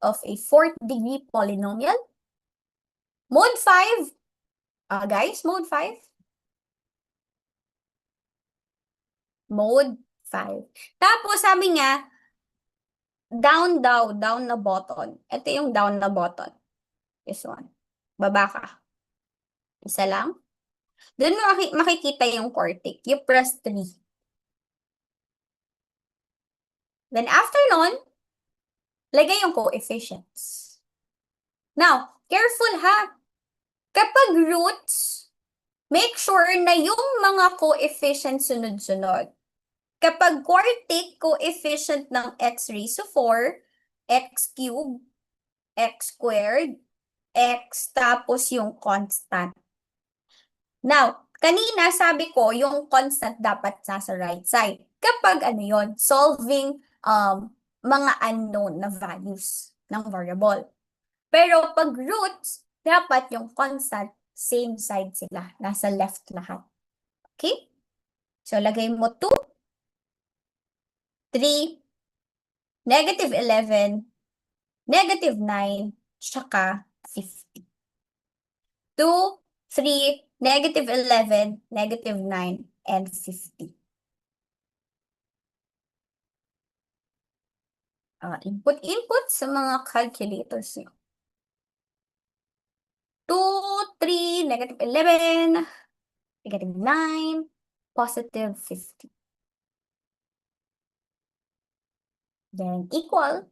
of a fourth degree polynomial. Mode 5, guys, mode 5. Mode 5. Tapos sabi niya, down daw, down na button. Ito yung down na button. This one. Baba ka. Isa lang. Doon mo makikita yung quartic. You press 3. Then after nun, lagay yung coefficients. Now, careful ha. Kapag roots, make sure na yung mga coefficients sunod-sunod. Kapag quartic, coefficient ng x raised to 4, x cubed, x squared, x, tapos yung constant. Now, kanina sabi ko, yung constant dapat nasa right side. Kapag ano yon, solving mga unknown na values ng variable. Pero pag roots, dapat yung constant, same side sila. Nasa left lahat. Okay? So, lagay mo 2, 3, -11, -9, tsaka 50. 2, 3, -11, -9, and 50. Input sa mga calculators nyo. 2, 3, -11, -9, +50. Then equal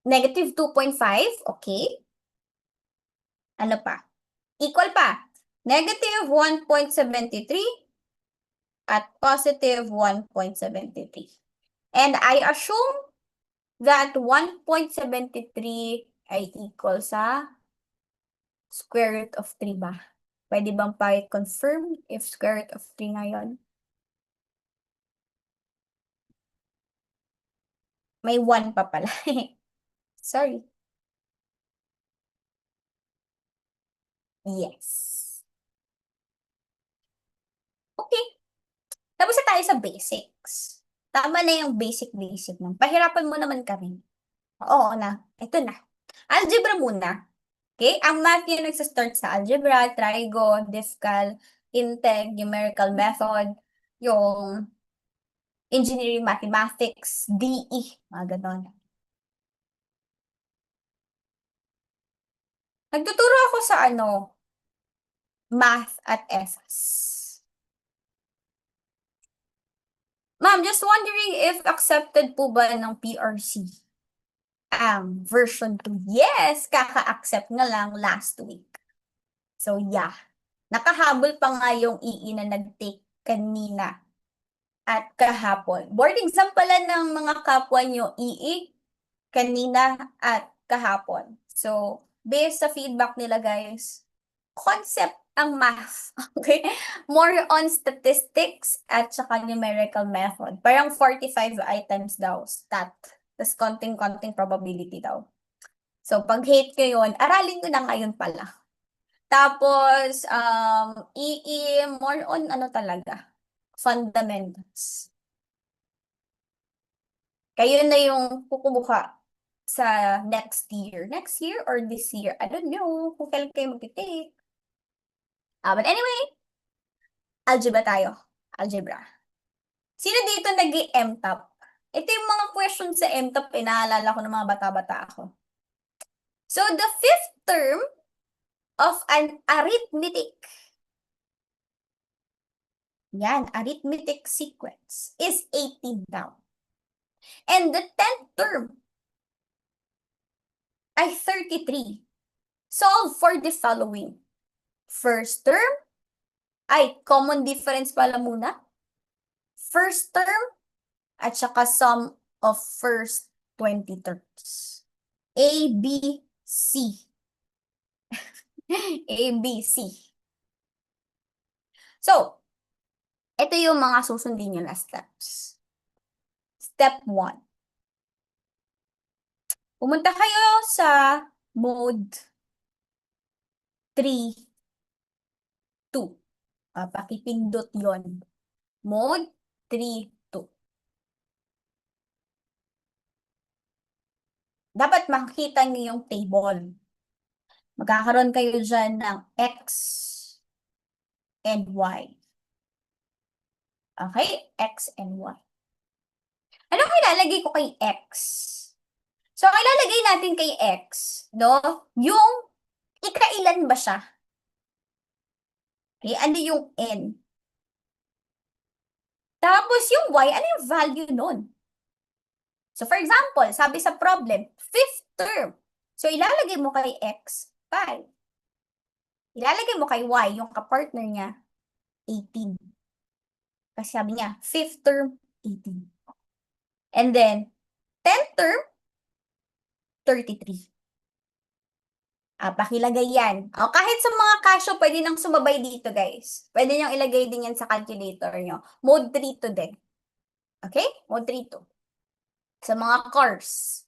-2.5, okay. Ano pa? Equal pa. -1.73 at +1.73. And I assume that 1.73 ay equal sa square root of 3 ba? Pwede bang pa-confirm if square root of 3 nga yun? May 1 pa pala. Sorry. Yes. Okay. Tapos na tayo sa basics. Tama na yung basic ng. Pahirapan mo naman kami. Oo na. Ito na. Algebra muna. Okay? Ang math yun nagsastart sa algebra, trigo, discal, integ, numerical method, yung engineering mathematics, DE, mga ganon. Nagtuturo ako sa math at ESAS. Ma'am, just wondering if accepted po ba ng PRC ang version 2? Yes, kaka-accept na lang last week. So yeah, nakahabol pa nga yung EE na nag-take kanina at kahapon. Board exam pala ng mga kapwa nyo EE kanina at kahapon. So, based sa feedback nila guys, concept ang math. Okay? More on statistics at saka numerical method. Parang 45 items daw, stat. Tapos konting-konting probability daw. So, pag hate ko yun, aralin ko na ngayon pala. Tapos, EE, more on talaga, fundamentals. Kayo na yung kukumuha sa next year. Next year or this year? I don't know kung kailan kayo mag-take. But anyway, algebra tayo. Algebra. Sino dito nag-MTOP? Ito yung mga questions sa MTOP, naalala ko ng mga bata-bata ako. So, the fifth term of an arithmetic, arithmetic sequence is 18 now. And the 10th term ay 33. Solve for the following. First term ay common difference pala muna. First term at saka sum of first 20 terms. A, B, C. A, B, C. So, ito yung mga susundin nyo na steps. Step 1. Pumunta kayo sa mode 3, 2. Pakipindot yon. Mode 3, 2. dapat makita niyo yung table. Magkakaroon kayo dyan ng X and Y. Okay? X and Y. Anong ilalagay ko kay X? So, ang ilalagay natin kay X, no? Yung ikailan ba siya? Okay? Ano yung N? Tapos yung Y, ano yung value nun? So, for example, sabi sa problem, fifth term. So, ilalagay mo kay X, 5. Ilalagay mo kay Y, yung kapartner niya, 18. Kasi sabi niya, fifth term, 18. And then, 10th term, 33. Pakilagay yan. Kahit sa mga kasyo, pwede nang sumabay dito, guys. Pwede nyo ilagay din yan sa calculator nyo. Mode 3 to din. Okay? Mode 3 to. Sa mga cars.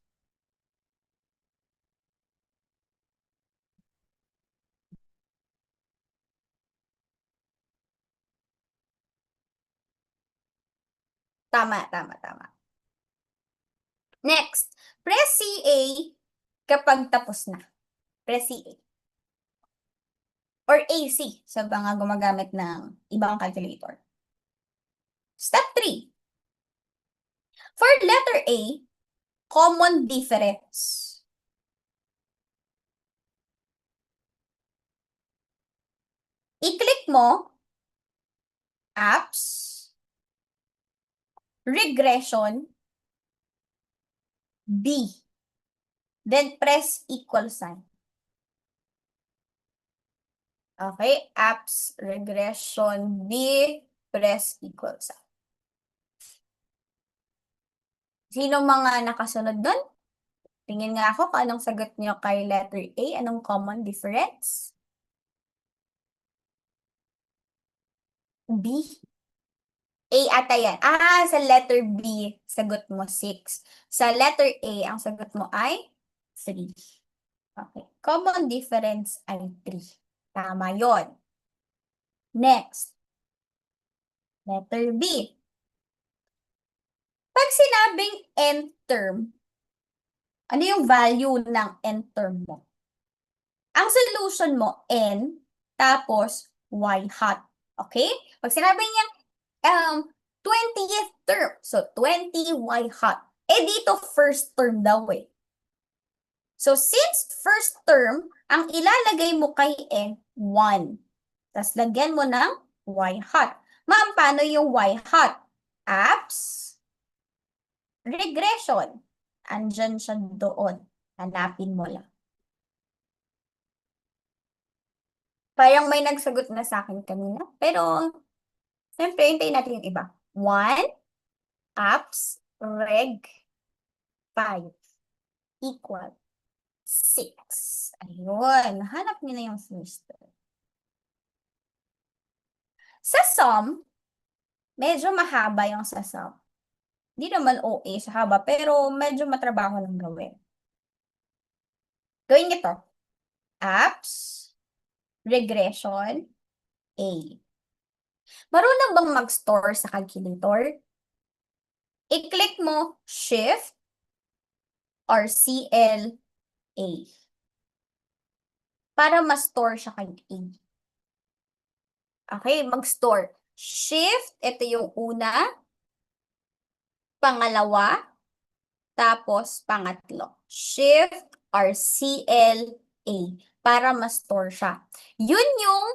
Tama, tama, tama. Next, press CA kapag tapos na. Press CA. Or AC sa mga gumagamit ng ibang calculator. Step 3. For letter A, common difference. I-click mo, apps, regression, B. Then press equal sign. Okay, apps, regression, B, press equal sign. Sino mga nakasunod doon? Tingin nga ako kung anong sagot niyo kay letter A, anong common difference? B. A ata yan. Sa letter B, sagot mo 6. Sa letter A, ang sagot mo ay 3. Okay. Common difference ay 3. Tama yon. Next. Letter B. Pag sinabing end term, ano yung value ng end term mo? Ang solution mo, n, tapos y hat. Okay? Pag sinabi niya 20th term, so 20 y hat. Dito first term daw eh. So, since first term, ang ilalagay mo kay n, 1. Tapos, lagyan mo ng y hat. Ma'am, paano yung y hat? Apps, regression. Andyan siya doon. Hanapin mo lang. Parang may nagsagot na sa akin kanina. Pero, siyempre, hintayin natin yung iba. 1, apps, reg, 5, equal 6. Ayun. Hanap niyo na yung first term. Sa sum, medyo mahaba yung sa sum. Hindi naman OA sa haba, pero medyo matrabaho lang gawin. Gawin ito. Apps, regression, A. Marunong bang mag-store sa calculator? I-click mo Shift or CLA para ma-store siya kay A. Okay, mag-store. Shift, ito yung una, pangalawa, tapos pangatlo. Shift or CLA para ma-store siya. Yun yung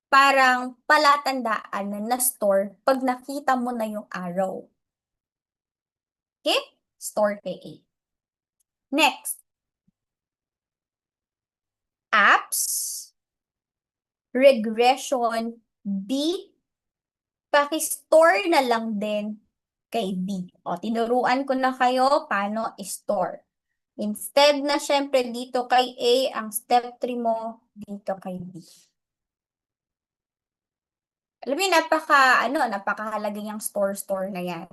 parang palatandaan na na-store pag nakita mo na yung arrow. Okay? Store kay A. Next. Apps, regression, B, paki-store na lang din kay B. Tinuruan ko na kayo paano i-store. Instead na syempre dito kay A, ang step 3 mo, dito kay B. Alam mo, napakahalaga yung store na yan.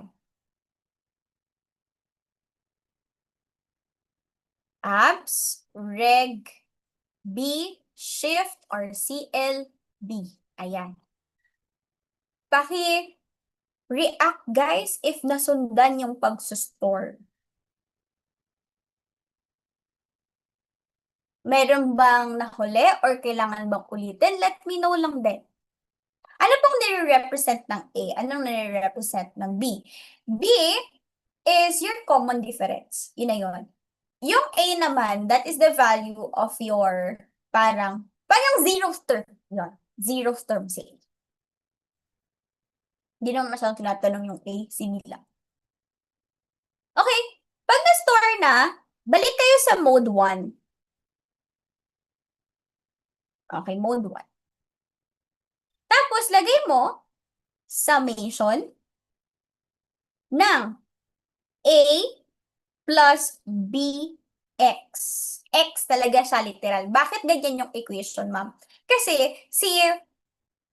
Apps, reg, B, shift, or CLB. Ayan. Paki-react guys if nasundan yung pag-store. Meron bang nahuli or kailangan bang ulitin? Let me know lang din. Ano pong nire-represent ng A? Anong nire-represent ng B? B is your common difference. Yun na yun. Yung A naman, that is the value of your parang zeroth term. Yun. Zeroth term sa A. Hindi naman masyadong tinatanong yung A, C lang. Okay. Pag na-store na, balik kayo sa mode 1. Okay, mode 1. Tapos, lagay mo summation ng A plus BX. X talaga siya literal. Bakit ganyan yung equation, ma'am? Kasi si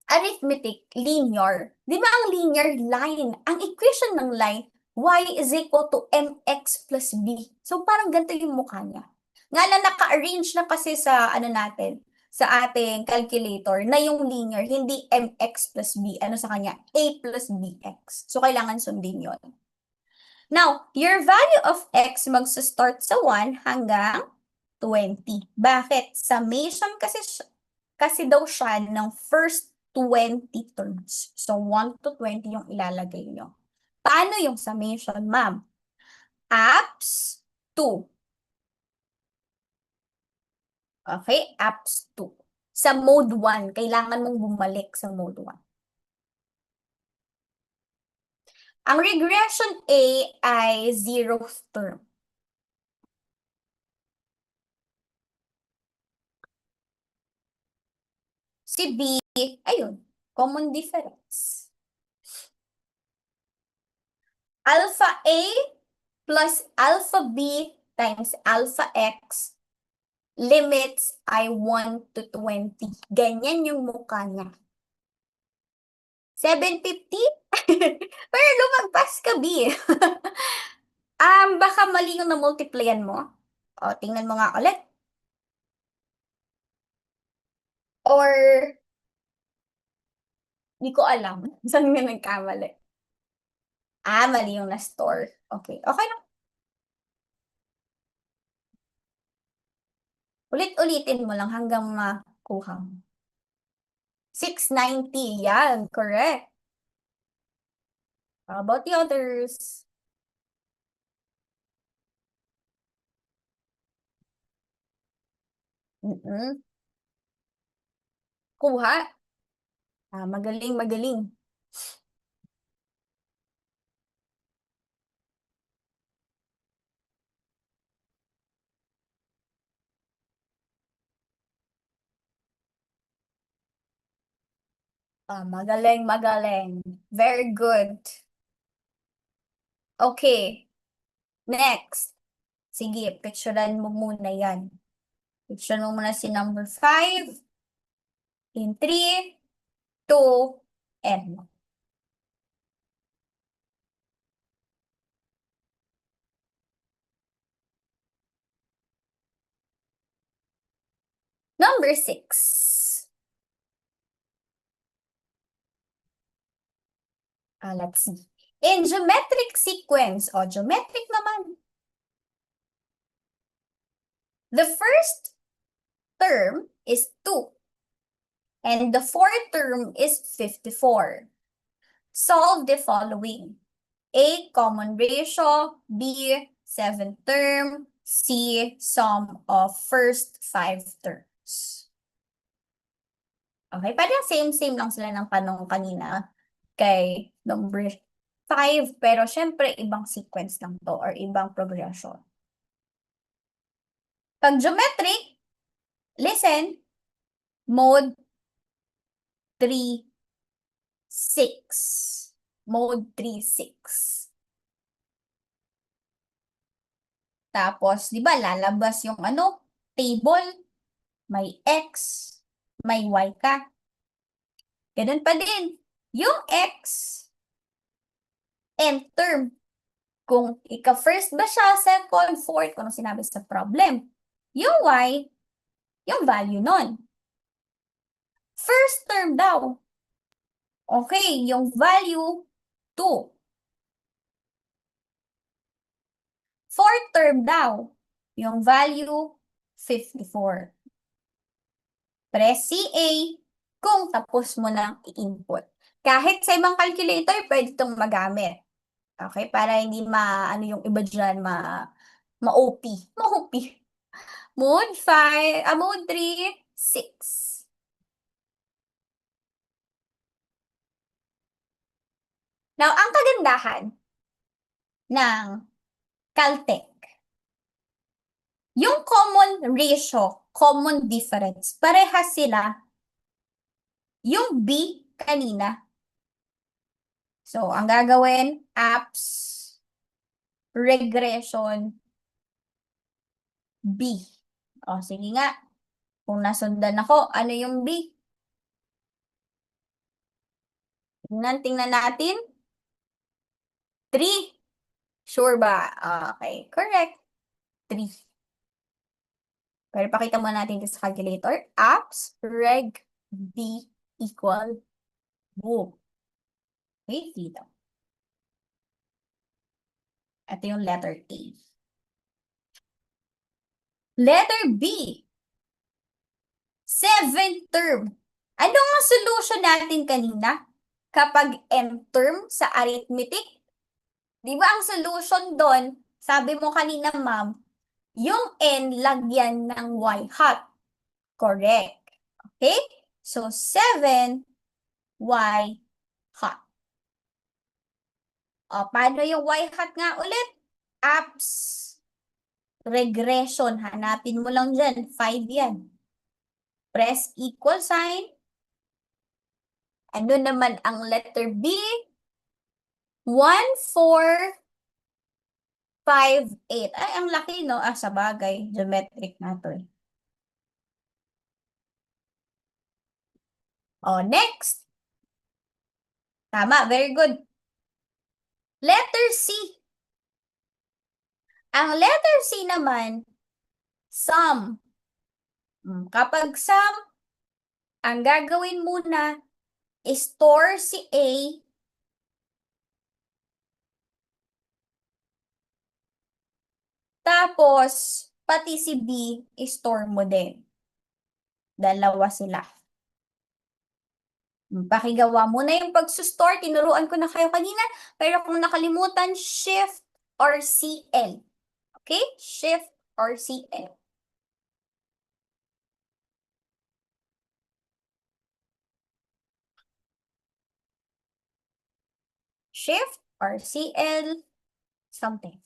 arithmetic, linear. Di ba ang linear line? Ang equation ng line, y is equal to mx plus b. So parang ganito yung mukha niya. Nga lang naka-arrange na kasi sa ano natin, sa ating calculator na yung linear, hindi mx plus b. Ano sa kanya? A plus bx. So kailangan sundin yon. Now, your value of x magsa-start sa 1 hanggang 20. Bakit? Summation kasi daw siya ng first 20 terms. So, 1 to 20 yung ilalagay nyo. Paano yung summation, ma'am? Apps 2. Okay? Apps 2. Sa mode 1, kailangan mong bumalik sa mode 1. Ang regression A ay zeroth term. Si B, ayun, common difference. Alpha A plus alpha B times alpha X, limits ay 1 to 20. Ganyan yung mukha niya. 750? Pero lumagpas ka, B. Baka mali yung na-multiplyan mo. O, tingnan mo nga ulit. Or, di ko alam. Saan nga nagkamali? Mali yung na-store. Okay. Okay lang. Ulit-ulitin mo lang hanggang makuha mo. 690. Yan, correct. How about the others? Kuha. Magaling, magaling. Magaling, magaling. Very good. Okay. Next. Sige, picturean mo muna yan. Picture mo muna si number 5. In 3, 2, and number 6. Let's see. In geometric sequence, geometric naman. The first term is 2. And the fourth term is 54. Solve the following. A, common ratio. B, 7th term. C, sum of first 5 terms. Okay, parang same lang sila ng tanong kanina kay number 5, pero syempre ibang sequence lang to or ibang progression. Pag geometric, listen, mode 3, 6. Mode 3, 6. Tapos, di ba, lalabas yung table, may X, may Y ka. Ganun pa din. Yung X, nth term. Kung ika-first ba siya, second, fourth, kung sinabi sa problem. Yung Y, yung value nun. First term daw. Okay, yung value, 2. Fourth term daw. Yung value, 54. Press CA kung tapos mo nang i-input. Kahit sa ibang calculator, pwede itong magamit. Okay? Para hindi ano yung iba dyan, ma-OP. Ma-OP. Mode 5, mode 3, 6. Now, ang kagandahan ng Caltech, yung common ratio, common difference, parehas sila. Yung B kanina. So, ang gagawin, apps, regression, B. O, sige nga. Kung nasundan ako, ano yung B? Tingnan natin. 3. Sure ba? Okay, correct. 3. Pero pakita mo natin ito sa calculator. Apps, reg, B equal, boom. Okay, dito. Ito yung letter A. Letter B. 7th term. Ano ang solution natin kanina? Kapag M term sa arithmetic, di ba ang solution doon, sabi mo kanina ma'am, yung N lagyan ng Y hat. Correct. Okay? So, 7 Y hat. O, paano yung Y hat nga ulit? Apps. Regression. Hanapin mo lang dyan. 5 yan. Press equal sign. Ano naman ang letter B? 1, 4, 5, 8. Ay, ang laki, no? Sa bagay. Geometric na to. Oh, next. Tama, very good. Letter C. Ang letter C naman, sum. Kapag sum, ang gagawin muna, store si A, tapos pati si B, store mo din. Dalawa sila. Pakigawa muna yung pag-store. Tinuruan ko na kayo kanina. Pero kung nakalimutan, Shift or CL. Okay? Shift or CL. Shift or CL something.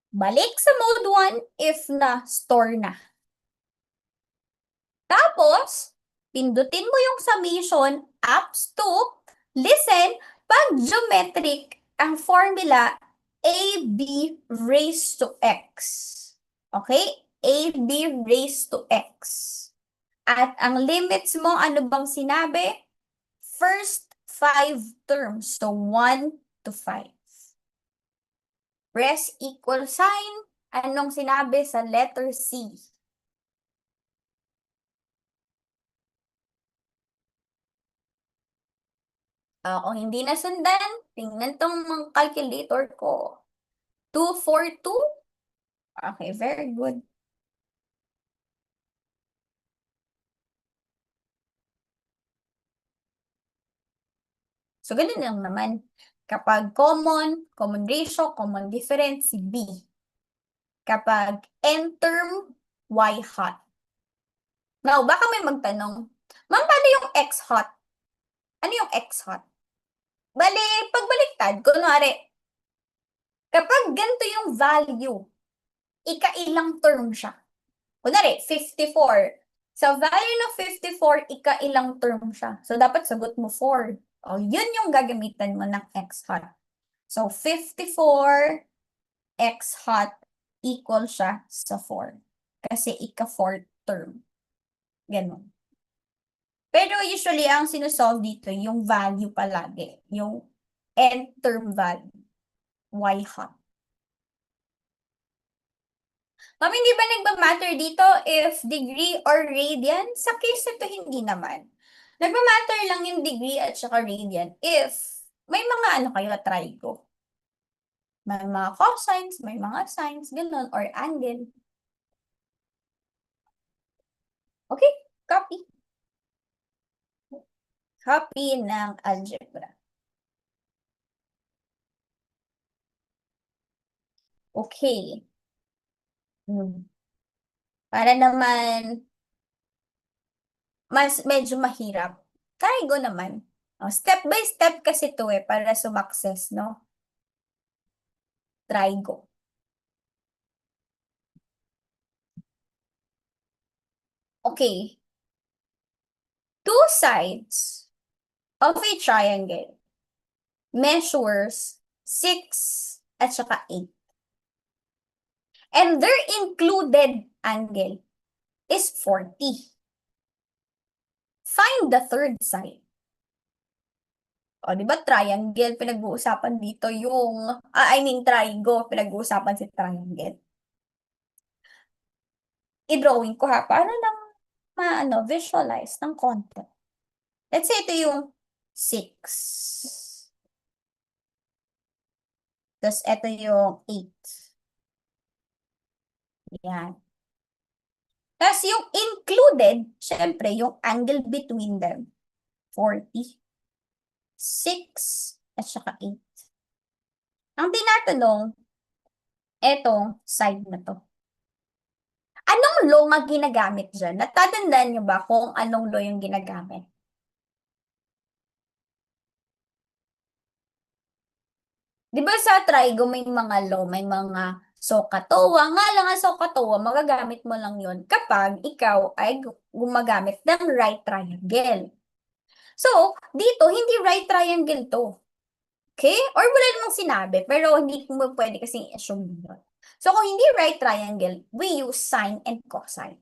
Balik sa mode 1 if na-store na. Tapos, pindutin mo yung summation, apps to, listen, pag geometric, ang formula, AB raised to X. Okay? AB raised to X. At ang limits mo, ano bang sinabi? First 5 terms. So, 1 to 5. Press equal sign. Anong sinabi sa letter C? Kung hindi nasundan, tingnan tong mga calculator ko. 242? Okay, very good. So, ganun lang naman. Kapag common ratio, common difference, si B. Kapag n-term, Y hat. Now, baka may magtanong, ma'am, paano yung X hat? Ano yung X hat? Bale, pagbaliktad, kunwari, kapag ganito yung value, ika-ilang term siya. Kunwari, 54. Sa value ng 54, ika-ilang term siya. So, dapat sagot mo 4. O, yun yung gagamitan mo ng X hat. So, 54 X hat equal siya sa 4. Kasi ika-4th term. Ganun. Pero usually, ang sinusolve dito, yung value palagi. Yung nth term value. Y hat. Ma'am, hindi ba nagmamatter dito if degree or radian? Sa case ito, hindi naman. Nagmamatter lang yung degree at saka radian if may mga ano kayo, trigo. May mga cosines, may mga sines, ganun, or angle. Okay, copy. Copy ng algebra. Okay. Para naman mas medyo mahirap. Try ko naman. Step by step kasi to para sumakses, no? Try ko. Okay. Two sides of a triangle measures 6 at saka 8. And their included angle is 40. Find the third side. O, di ba triangle, pinag-uusapan dito yung, trigo, pinag-uusapan si triangle. I-drawing ko ha, para lang visualize ng konti. Let's say ito yung 6. Tapos ito yung 8. Yan. Tapos yung included, syempre, yung angle between them, 40. 6 at saka 8. Ang tinatanong, etong side na to. Anong law nga ginagamit dyan? Natatandaan nyo ba kung anong law yung ginagamit? Di ba sa trigo may mga law, may mga SOHCAHTOA? Nga lang ang SOHCAHTOA, magagamit mo lang yon kapag ikaw ay gumagamit ng right triangle. So, dito, hindi right triangle to. Okay? Or wala namang sinabi, pero hindi mo pwede kasing assume yun. So, kung hindi right triangle, we use sine and cosine.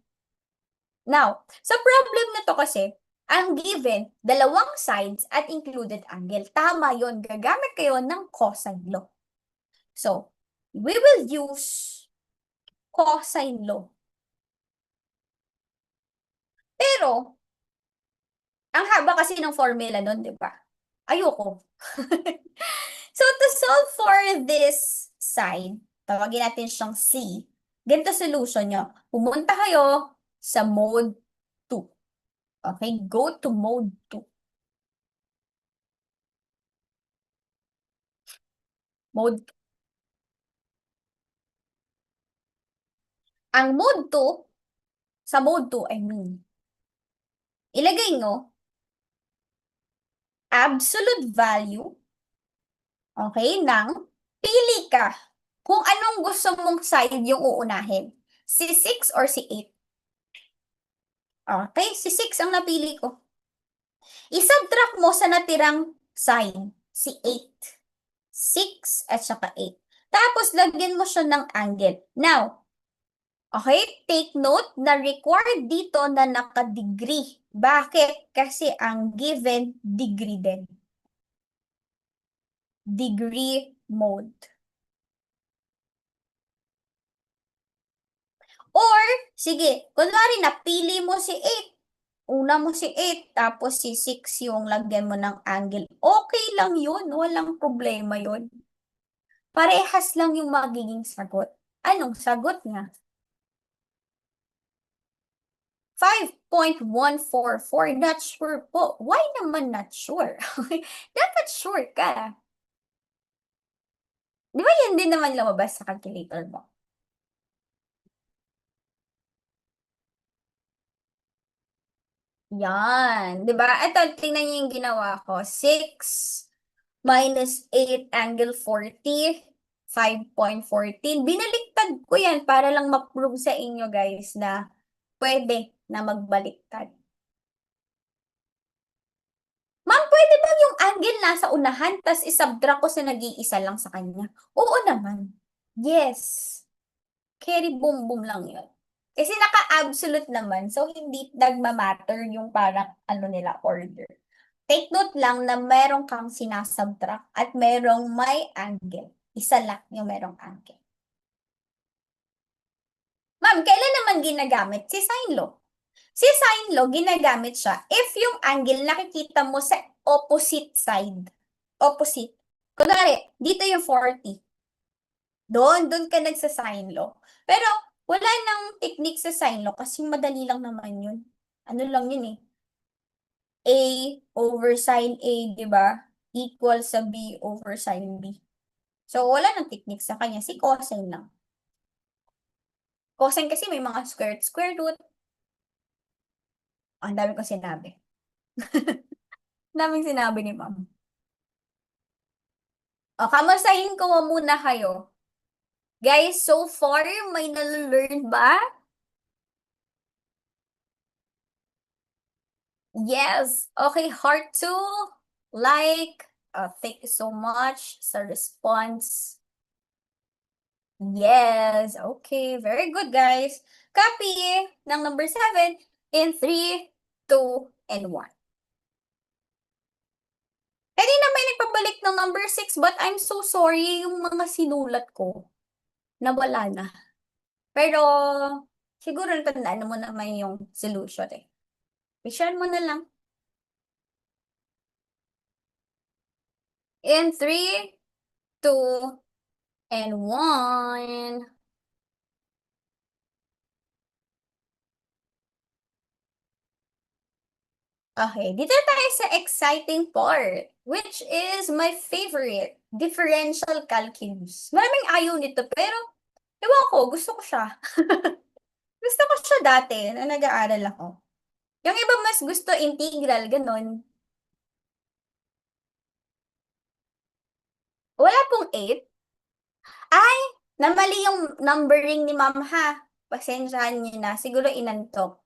Now, sa problem na to kasi, ang given, dalawang sides at included angle. Tama yon, gagamit kayo ng cosine law. So, we will use cosine law. Pero, ang haba kasi ng formula nun, di ba? Ayoko. So, to solve for this side, tawagin natin siyang C. Ganito solution nyo. Pumunta kayo sa mode 2. Okay, go to mode 2. Mode 2. Ang mode 2, sa mode 2, ilagay nyo absolute value, okay, ng pili ka kung anong gusto mong side yung uunahin. Si 6 or si 8. Okay, si 6 ang napili ko. I-subtract mo sa natirang side, si 8. 6 at saka 8. Tapos, lagyan mo siya ng angle. Now, okay, take note na required dito na naka-degree. Bakit? Kasi ang given, degree din. Degree mode. Or, sige, kunwari napili mo si 8. Una mo si 8, tapos si 6 yung lagyan mo ng angle. Okay lang yun, walang problema yun. Parehas lang yung magiging sagot. Anong sagot nga? 5.144. Not sure po. Why naman not sure? Dapat sure ka. Di ba yan din naman lumabas sa calculator mo? Yan. Di ba? Ito, tingnan niyo yung ginawa ko. 6 minus 8 angle 40. 5.14. Binaliktad ko yan para lang ma-prove sa inyo guys na pwede na magbaliktad. Ma'am, pwede ba yung angle nasa unahan tas isubtract ko sa nag-iisa lang sa kanya? Oo naman. Yes. Carry boom boom lang yun. Kasi naka-absolute naman, so hindi nagmamatter yung parang nila order. Take note lang na meron kang sinasubtract at merong may angle. Isa lang yung merong angle. Ma'am, kailan naman ginagamit si sine law? Si sine law, ginagamit siya if yung angle nakikita mo sa opposite side. Opposite. Kunwari, dito yung 40. Doon ka nagsa-sine law. Pero, wala nang technique sa sine law kasi madali lang naman yun. Ano lang yun eh. A over sine A, di ba? Equal sa B over sine B. So, wala nang technique sa kanya. Si cosine lang. Cosine kasi may mga square root. Ang dami ko sinabi. Daming sinabi ni ma'am. O, kamustahin ko muna kayo. Guys, so far, may nalalearn ba? Yes. Okay, heart 2. Like. Thank you so much sa response. Yes. Okay, very good, guys. Copy ng number 7 in 3, 2, and 1. Kanina may nagpabalik ng number 6, but I'm so sorry, yung mga sinulat ko, nawala na. Pero, siguro natandaan mo naman yung solution eh. I-share mo na lang. In 3, 2, and 1. Okay, dito tayo sa exciting part, which is my favorite, differential calculus. Maraming ayaw nito, pero ewan ko, gusto ko siya. Gusto ko siya dati na nag-aaral ako. Yung iba mas gusto integral, ganun. Wala pong 8. Ay, namali yung numbering ni ma'am ha. Pasensyahan niyo na, siguro inantok.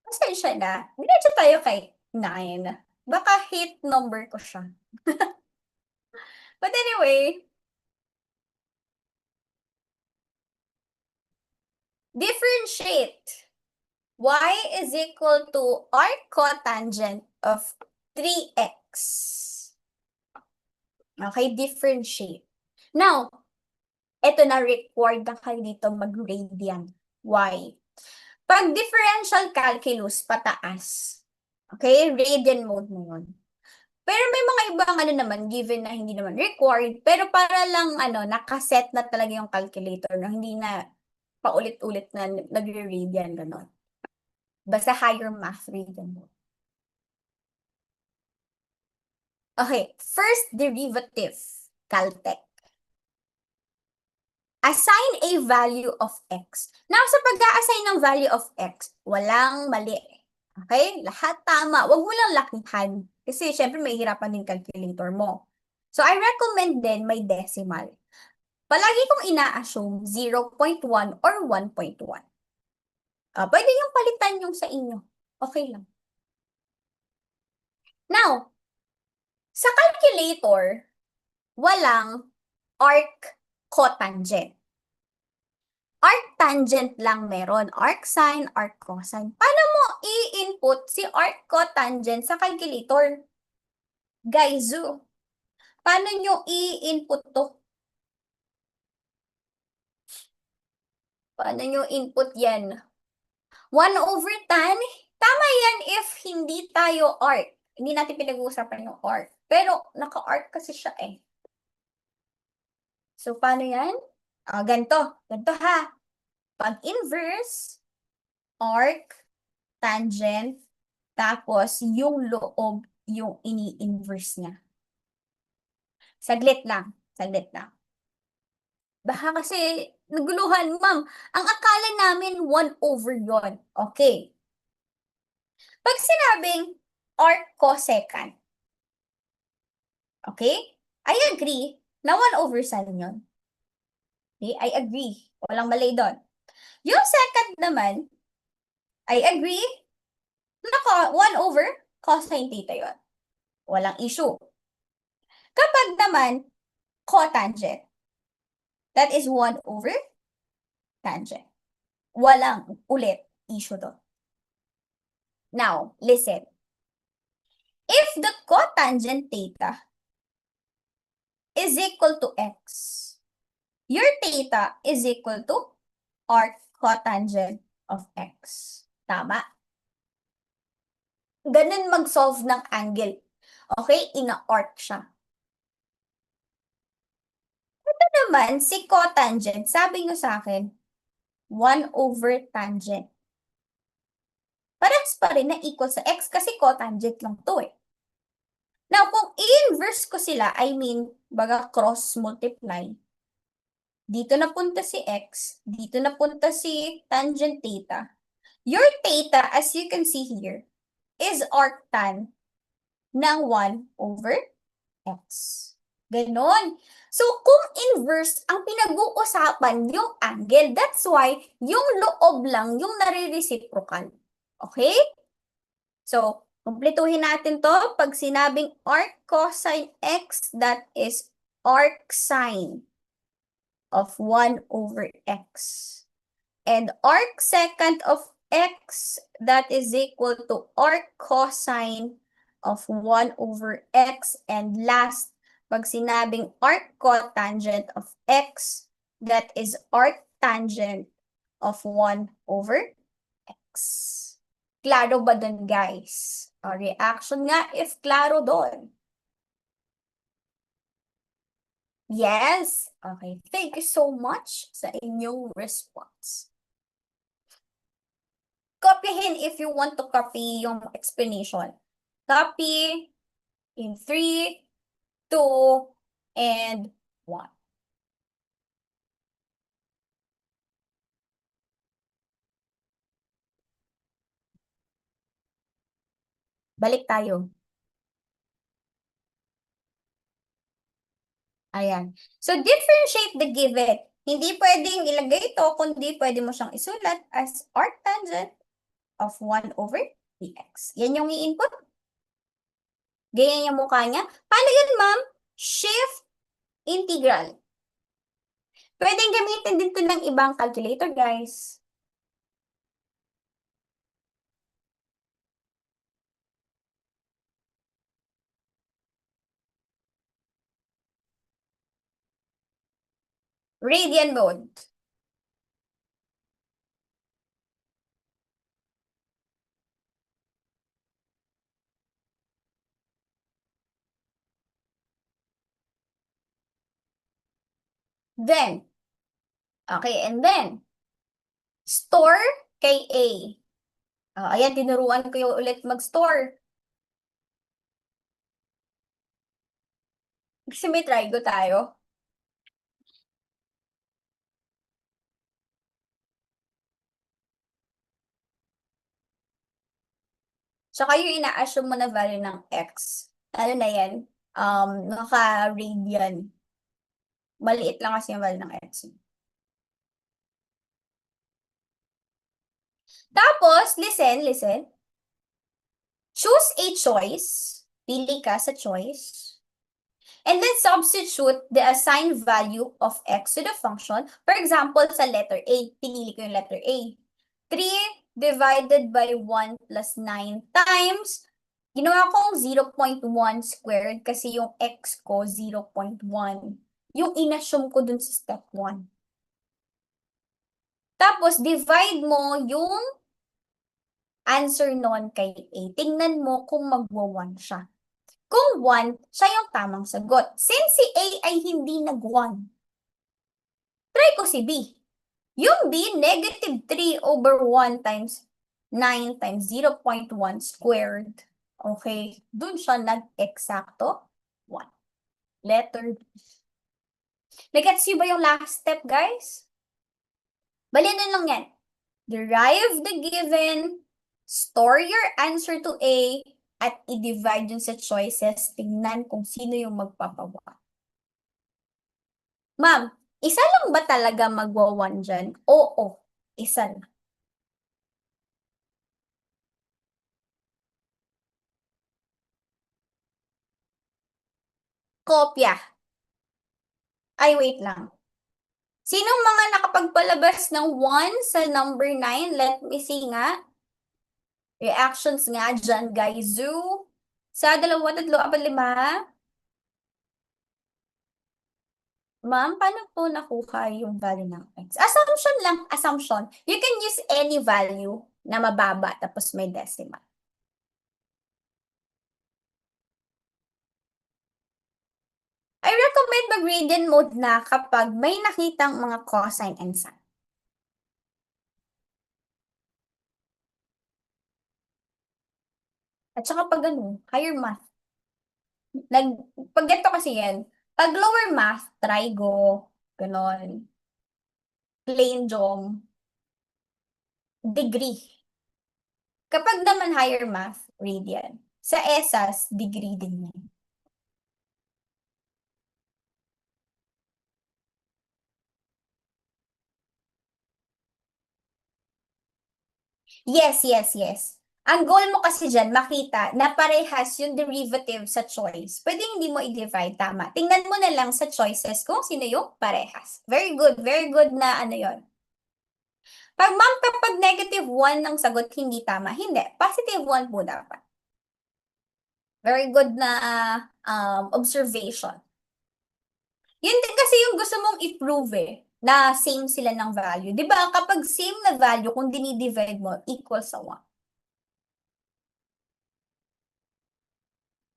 Pasensya na. Diretso tayo kay 9. Baka hit number ko siya. But anyway, differentiate. Y is equal to arc cotangent of 3x. Okay, differentiate. Now, eto na required na kayo dito mag-radian. Y. Pag differential calculus, pataas. Okay, radian mode mo yun. Pero may mga ibang ano naman, given na hindi naman required, pero para lang nakaset na talaga yung calculator, no? Hindi na paulit-ulit na nagre-radian, gano'n. Basta higher math radian mode. Okay, first derivative, Caltech. Assign a value of x. Now, sa pag-a-assign ng value of x, walang mali. Okay? Lahat tama. Huwag mo lang lakihan. Kasi, syempre, may hirapan din calculator mo. So, I recommend din may decimal. Palagi kong ina-assume 0.1 or 1.1. Pwede yung palitan yung sa inyo. Okay lang. Now, sa calculator, walang arc cotangent. Arctangent lang meron. Arcsine, arccosine. Paano mo i-input si arc cotangent sa calculator? Guys, paano nyo i-input to? Paano nyo input yan? 1/tan? Tama yan if hindi tayo arc. Hindi natin pinag-uusapan yung arc. Pero naka-arc kasi siya eh. So, paano yan? Ganito. Ganito ha. Pag inverse, arc, tangent, tapos yung loob yung ini-inverse niya. Saglit lang. Saglit lang. Baka kasi naguluhan, ma'am. Ang akala namin 1/, yon. Okay. Pag sinabing arc cosecant, okay? I agree na 1/sin yun. Okay? I agree. Walang mali doon. Yung second naman, I agree na 1/cosine theta yun. Walang issue. Kapag naman cotangent, that is 1/tangent. Walang ulit issue doon. Now, listen. If the cotangent theta is equal to x, your theta is equal to arc cotangent of x. Tama? Ganun mag-solve ng angle. Okay? Ina-arc siya. naman, si cotangent, sabi nyo sa akin, 1 over tangent. Parehas pa rin na equal sa x kasi cotangent lang to eh. Now, kung i-inverse ko sila, I mean, baga cross multiply, dito napunta si x, dito napunta si tangent theta. Your theta, as you can see here, is arctan ng 1 over x. Ganon. So, kung inverse, ang pinag-uusapan yung angle. That's why, yung loob lang yung nare-reciprocal. Okay? So, kumpletuhin natin to. Pag sinabing arc cosine x, that is arc sine of 1 over x. And arc secant of x, that is equal to arc cosine of 1 over x. And last, pag sinabing arc cotangent of x, that is arc tangent of 1 over x. Klaro ba dun, guys? O, reaction nga if klaro dun. Yes? Okay. Thank you so much sa inyong response. Copyhin if you want to copy yung explanation. Copy in 3, 2, and 1. Balik tayo. Ayan. So, differentiate the given. Hindi pwedeng ilagay ito, kundi pwede mo siyang isulat as arctangent of 1 over dx. Yan yung i-input. Ganyan yung mukha niya. Paano yun, ma'am? Shift integral. Pwedeng gamitin din ito ng ibang calculator, guys. Radian mode. Then, okay, and then, store KA. Ayan, tinuruan ko yung ulit mag-store. Kasi may trigo tayo. Tsaka yung ina-assume mo na value ng x. Ano na yan? Naka-radian. Maliit lang kasi yung value ng x. Tapos, listen. Choose a choice. Pili ka sa choice. And then substitute the assigned value of x to the function. For example, sa letter A, pinili ko yung letter A. 3 divided by 1 plus 9 times, ginawa kong 0.1 squared kasi yung x ko 0.1. Yung inassume ko dun sa step 1. Tapos, divide mo yung answer nun kay A. Tingnan mo kung magwa-1 siya. Kung 1, siya yung tamang sagot. Since si A ay hindi nag-1, try ko si B. Yung B, negative 3 over 1 times 9 times 0.1 squared. Okay, dun siya nag-eksakto 1. Letter B. Nag-gets you ba yung last step, guys? Balinan lang yan. Derive the given, store your answer to A, at i-divide yun sa choices. Tingnan kung sino yung magpapawa. Ma'am, isa lang ba talaga magwa-1 dyan? Oo, isa lang. Kopya. Ay, wait lang. Sinong mga nakapagpalabas ng 1 sa number 9? Let me see nga. Reactions nga dyan, guys. Zoo. Sa 2, 3, 4, 5. Ma'am, paano po nakuha yung value ng x? Assumption lang, assumption. You can use any value na mababa tapos may decimal. I recommend mag-gradient mode na kapag may nakitang mga cosine and sine. At saka pag ano, higher math. Pag ganito kasi yan, pag lower math, trigo, ganon, plain jom, degree. Kapag naman higher math, radian. Sa ESAS, degree din yan. Yes, yes, yes. Ang goal mo kasi dyan, makita na parehas yung derivative sa choice. Pwede hindi mo i-divide, tama. Tingnan mo na lang sa choices kung sino yung parehas. Very good na ano yon. Pag ma'am, kapag negative 1 ng sagot, hindi tama. Hindi, positive 1 po dapat. Very good na observation. Yun din kasi yung gusto mong i-prove na same sila ng value. Di ba? Kapag same na value, kung dinidivide mo, equal sa 1.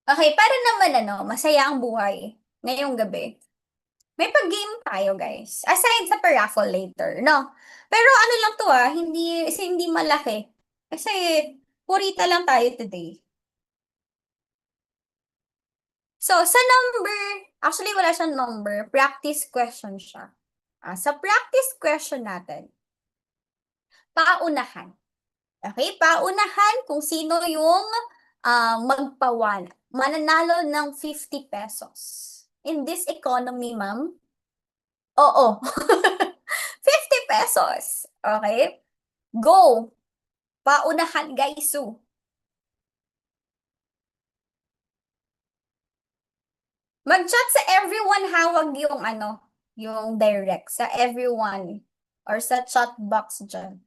Okay, para naman ano, masaya ang buhay ngayong gabi. May pag-game tayo, guys. Aside sa pa-raffle later, no? Pero ano lang to hindi malaki. Kasi purita lang tayo today. So, sa number, actually wala siyang number, practice question siya. Sa practice question natin, paunahan. Okay, paunahan kung sino yung magpawan. Mananalo ng 50 pesos. In this economy, ma'am, oo. 50 pesos. Okay? Go! Paunahan, guys. Mag-chat sa everyone, hawag yung ano, yung direct sa everyone or sa chat box dyan.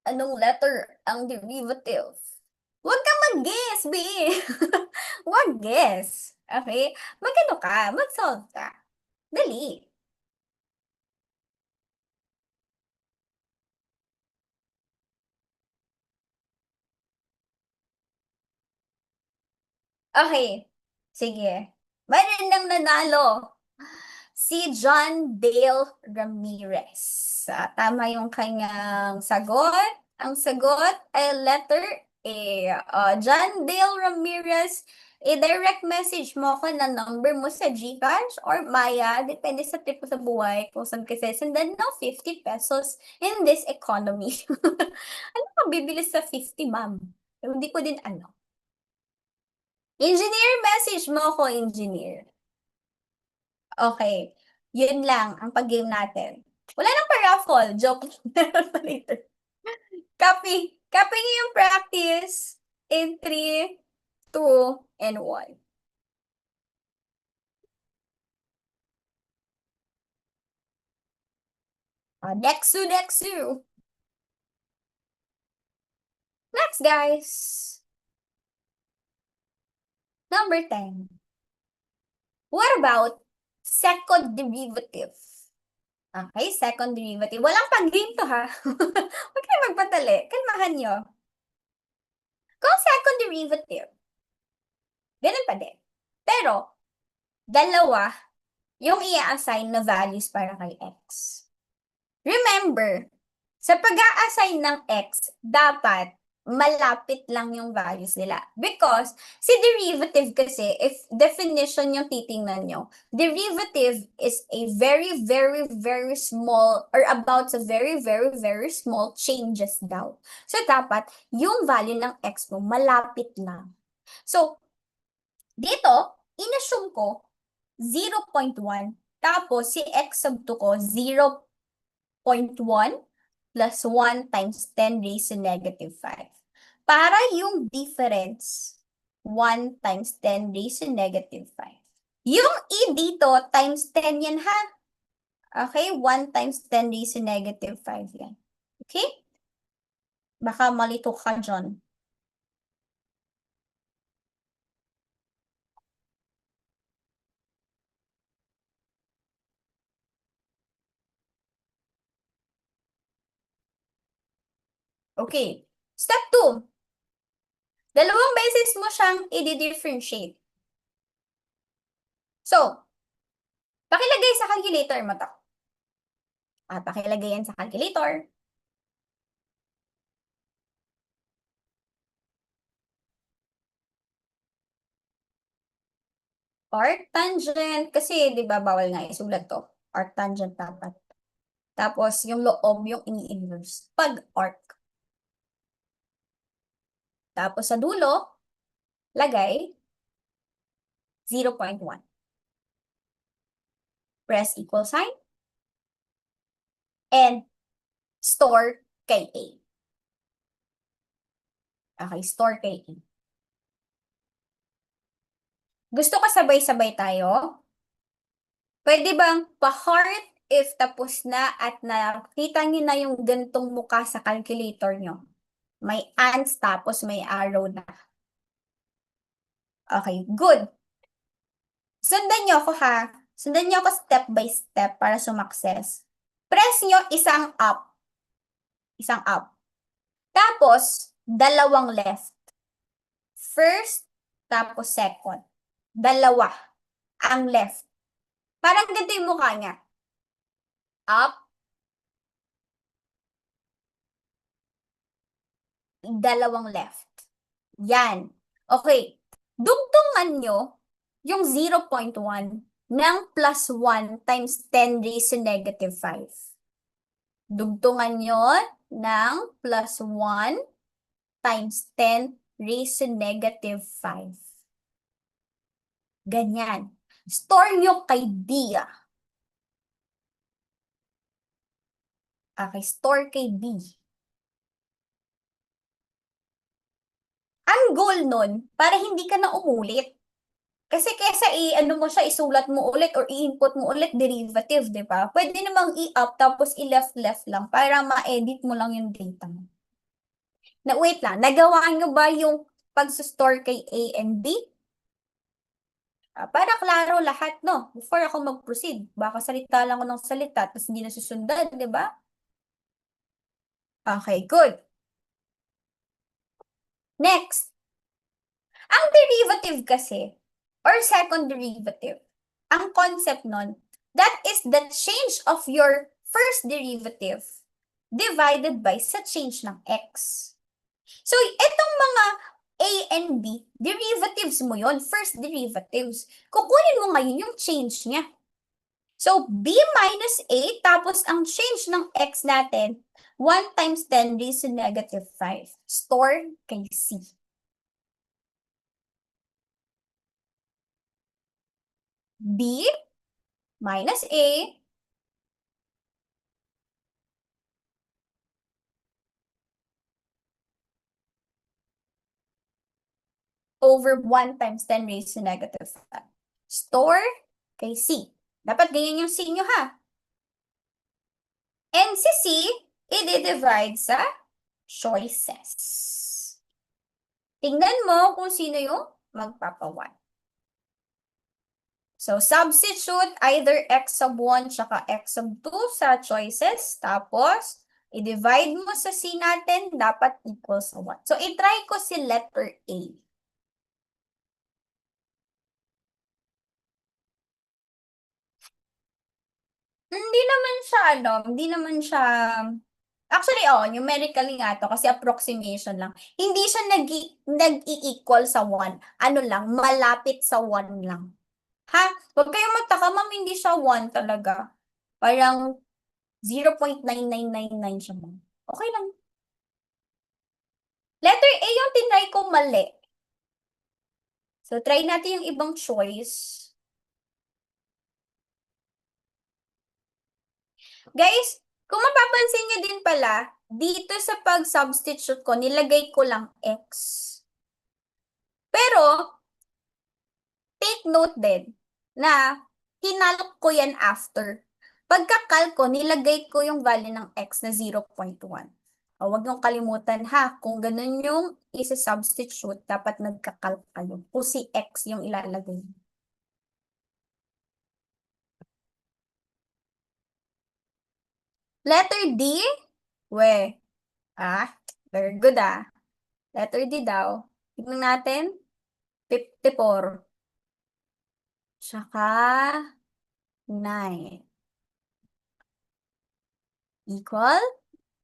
Anong letter ang derivative? Huwag ka mag-guess, B. Huwag guess. Okay? Mag-ano ka? Mag-solve ka. Dali. Okay. Sige. Mayroon nang nanalo. Si John Dale Ramirez. Tama yung kanyang sagot. Ang sagot ay letter A. John Dale Ramirez, i-direct message mo ako na number mo sa GCash or Maya, depende sa tipo sa buhay kung saan kasi sendan ng 50 pesos in this economy. Ano ka bibili sa 50, ma'am? Hindi ko din ano. Engineer, message mo ako, engineer. Okay. Yun lang ang pag-game natin. Wala nang pa-raffle. Joke. Meron pa later. Copy. Copy niyo yung practice in 3, 2, and 1. Dexu, Dexu. Next, guys. Number 10. What about second derivative? Okay, second derivative. Walang pag-game to, ha? Huwag kayo magpatali. Kalmahan nyo. Kung second derivative, ganun pa din. Pero, dalawa yung i-assign na values para kay x. Remember, sa pag-a-assign ng x, dapat malapit lang yung values nila. Because, si derivative kasi, if definition yung titingnan nyo, derivative is a very small, or about sa very small changes daw. So, dapat, yung value ng x mo, malapit lang. So, dito, inassume ko, 0.1, tapos si x sub 2 ko, 0.1 plus 1 times 10 raised to negative 5. Para yung difference, 1 times 10 raised to negative 5. Yung e dito, times 10 yan ha. Okay, 1 times 10 raised to negative 5 yan. Okay? Baka malito ka dyan. Okay. Step 2. Dalawang beses mo siyang i-differentiate. So, pakilagay sa calculator mo to. Pakilagay yan sa calculator. Arctangent, kasi di ba bawal nga isulat to. Arctangent dapat. Tapos yung loob, yung ini-inverse. Pag arc. Tapos sa dulo, lagay 0.1. Press equal sign. And store kay A. Okay, store kay A. Gusto ka sabay-sabay tayo? Pwede bang pa-heart if tapos na at nakita niyo na yung gantong mukha sa calculator nyo? May ants tapos may arrow na. Okay, good. Sundan niyo ako ha. Sundan niyo ako step by step para sumakses. Press niyo isang up. Isang up. Tapos, dalawang left. First, tapos second. Dalawa. Ang left. Parang ganito yung mukha niya. Up. Dalawang left. Yan. Okay. Dugtungan nyo yung 0.1 ng plus 1 times 10 raised to negative 5. Dugtungan nyo ng plus 1 times 10 raised to negative 5. Ganyan. Store nyo kay B. Okay, store kay B. Ang goal nun, para hindi ka na umulit. Kasi kesa ano mo siya, isulat mo ulit or i-input mo ulit derivative, di ba? Pwede namang i-up tapos i-left-left lang para ma-edit mo lang yung data mo. Wait lang, nagawa nyo ba yung pag-store kay A and B? Para klaro lahat, no? Before ako mag-proceed, baka salita lang ako ng salita tapos hindi nasusundan, di ba? Okay, good. Next, ang derivative kasi, or second derivative, ang concept nun, that is the change of your first derivative divided by sa change ng x. So, itong mga a and b, derivatives mo yon, first derivatives. Kukunin mo ngayon yung change niya. So, b minus a, tapos ang change ng x natin, 1 times 10 raised to negative 5. Store kay c. b minus a over 1 times 10 raised to negative 5. Store kay C. Dapat ganyan yung C nyo ha. And si C, i-divide sa choices. Tingnan mo kung sino yung magpapa-1. So, substitute either x sub 1 tsaka x sub 2 sa choices. Tapos, i-divide mo sa C natin, dapat equal sa 1. So, i-try ko si letter A. Hindi naman siya, hindi naman siya, actually, numerically nga to, kasi approximation lang. Hindi siya nag-i-equal sa 1. Ano lang, malapit sa 1 lang. Ha? Huwag kayong magtaka, ma'am, hindi siya 1 talaga. Parang 0.9999 siya, ma'am. Okay lang. Letter A yung tinry ko mali. So, try natin yung ibang choice. Guys, kung mapapansin nyo din pala, dito sa pag-substitute ko, nilagay ko lang x. Pero, take note din na hinalok ko yan after. Pagka-calc ko, nilagay ko yung value ng x na 0.1. Huwag niyong kalimutan ha, kung ganun yung isa-substitute, dapat nagka-calc kayo. Kung si x yung ilalagay. Letter D? We. Very good ah. Letter D daw. Tignan natin. 54. Tsaka 9. Equal?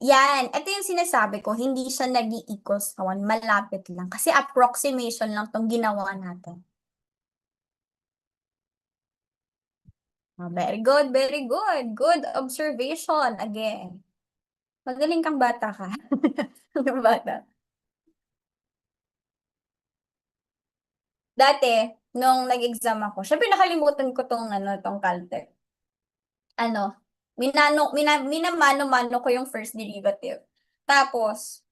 Yan. Ito yung sinasabi ko, hindi siya nag-i-equal sa 1. Malapit lang. Kasi approximation lang tong ginawa natin. Very good, very good. Good observation again. Magaling kang bata ka. Magaling bata. Dati, nung nag-exam ako, syempre nakalimutan ko tong Caltech. Minamano-mano ko yung first derivative. Tapos,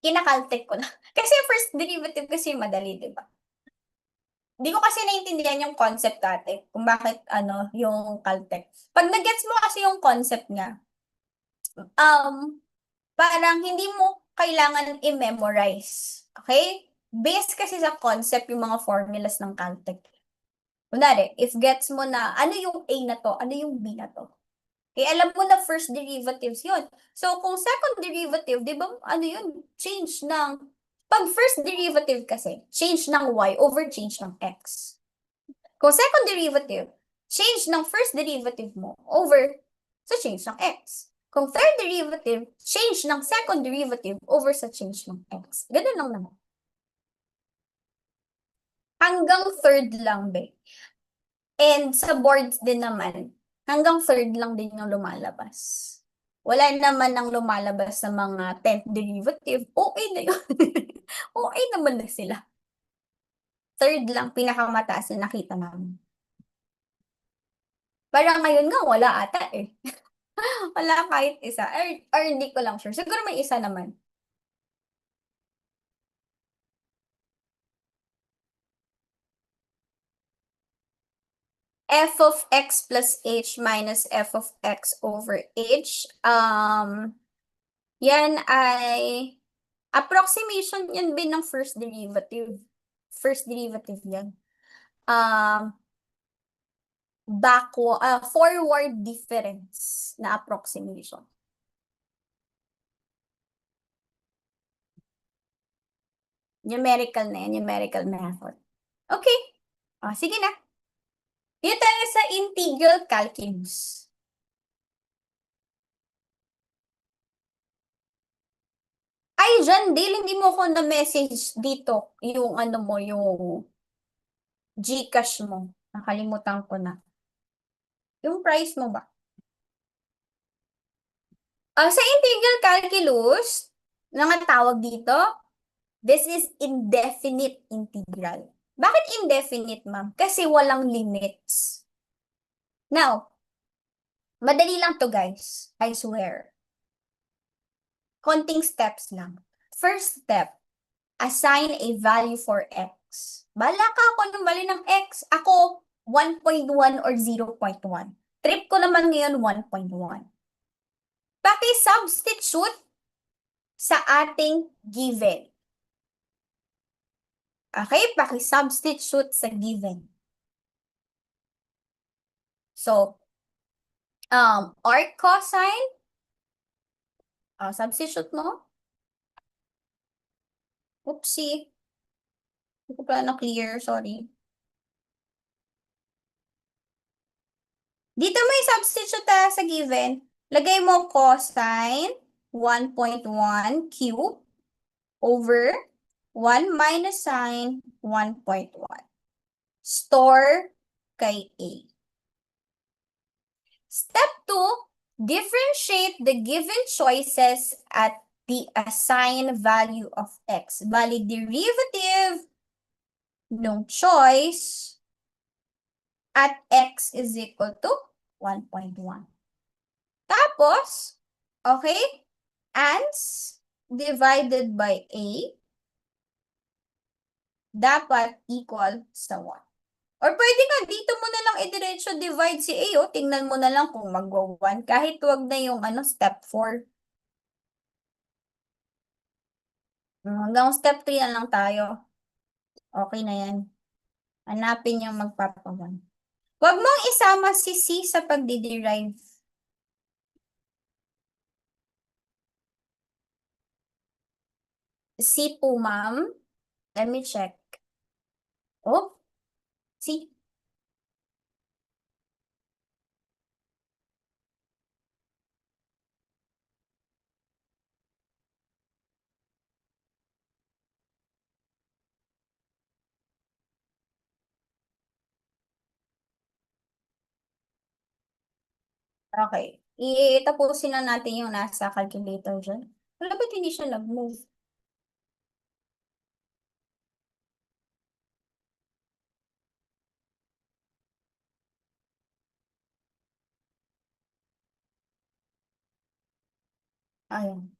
kinakaltek ko na. Kasi yung first derivative kasi madali, di ba? Hindi ko kasi naintindihan yung concept dati, kung bakit, yung Caltech. Pag nag-gets mo kasi yung concept niya, parang hindi mo kailangan i-memorize. Okay? Based kasi sa concept yung mga formulas ng Caltech. Kunwari, if gets mo na, ano yung A na to, ano yung B na to. Eh, alam mo na first derivatives yun. So, kung second derivative, di ba, ano yun? Change ng, pag first derivative kasi, change ng y over change ng x. Kung second derivative, change ng first derivative mo over sa change ng x. Kung third derivative, change ng second derivative over sa change ng x. Ganun lang naman. Hanggang third lang, be. And sa boards din naman, hanggang third lang din yung lumalabas. Wala naman ang lumalabas sa mga 10th derivative. Okay na yun. Okay naman na sila. Third lang, pinakamataas na nakita namin. Parang ngayon nga, wala ata eh. Wala kahit isa. Or hindi ko lang sure. Siguro may isa naman. F of x plus h minus f of x over h. Yan ay approximation yan din ng first derivative. First derivative yan. Forward difference na approximation. Numerical na yan, numerical method. Okay. Sige na. Dito tayo sa integral calculus. Ay, dyan, Dale, hindi mo ko na-message dito yung yung GCash mo. Nakalimutan ko na. Yung price mo ba? Sa integral calculus, nga tawag dito, this is indefinite integral. Bakit indefinite, ma'am? Kasi walang limits. Now, madali lang to, guys. I swear. Konting steps lang. First step, assign a value for x. Bala ka kung anong bali ng x. Ako, 1.1 or 0.1. Trip ko naman ngayon, 1.1. Paki-substitute sa ating given. Okay? Paki-substitute sa given. So, arc cosine, substitute mo. Oopsie. Hindi ko pala na-clear, sorry. Dito mo i-substitute sa given. Lagay mo cosine 1.1 cube over 1 minus sine 1.1. Store kay A. Step 2, differentiate the given choices at the assigned value of x. Bali, derivative ng choice at x is equal to 1.1. Tapos, okay, ans divided by a dapat equal sa 1. Or pwede nga, dito mo na lang i-diretso divide si a, tingnan mo na lang kung magwa-1, kahit wag na yung step 4. Hanggang step 3 na lang tayo. Okay na yan. Hanapin yung magpapa-1. Huwag mong isama si C sa pagdi-derive. C po, ma'am. Let me check. Oh, C. Okay. Itapusin na natin yung nasa calculator dyan. Wala ba't hindi siya nag-move? Ayun.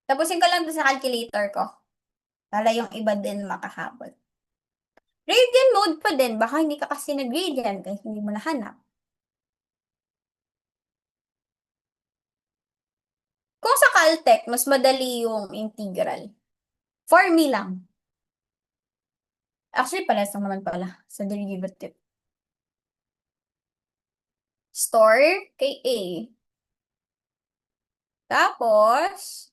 Tapusin ko lang to sa calculator ko. Para yung iba din makahabol. Radian mode pa din. Baka hindi ka kasi nag-radian kasi hindi mo nahanap. Kung sa Caltech, mas madali yung integral. For me lang. Actually, pares lang naman pala sa derivative. Store kay A. Tapos,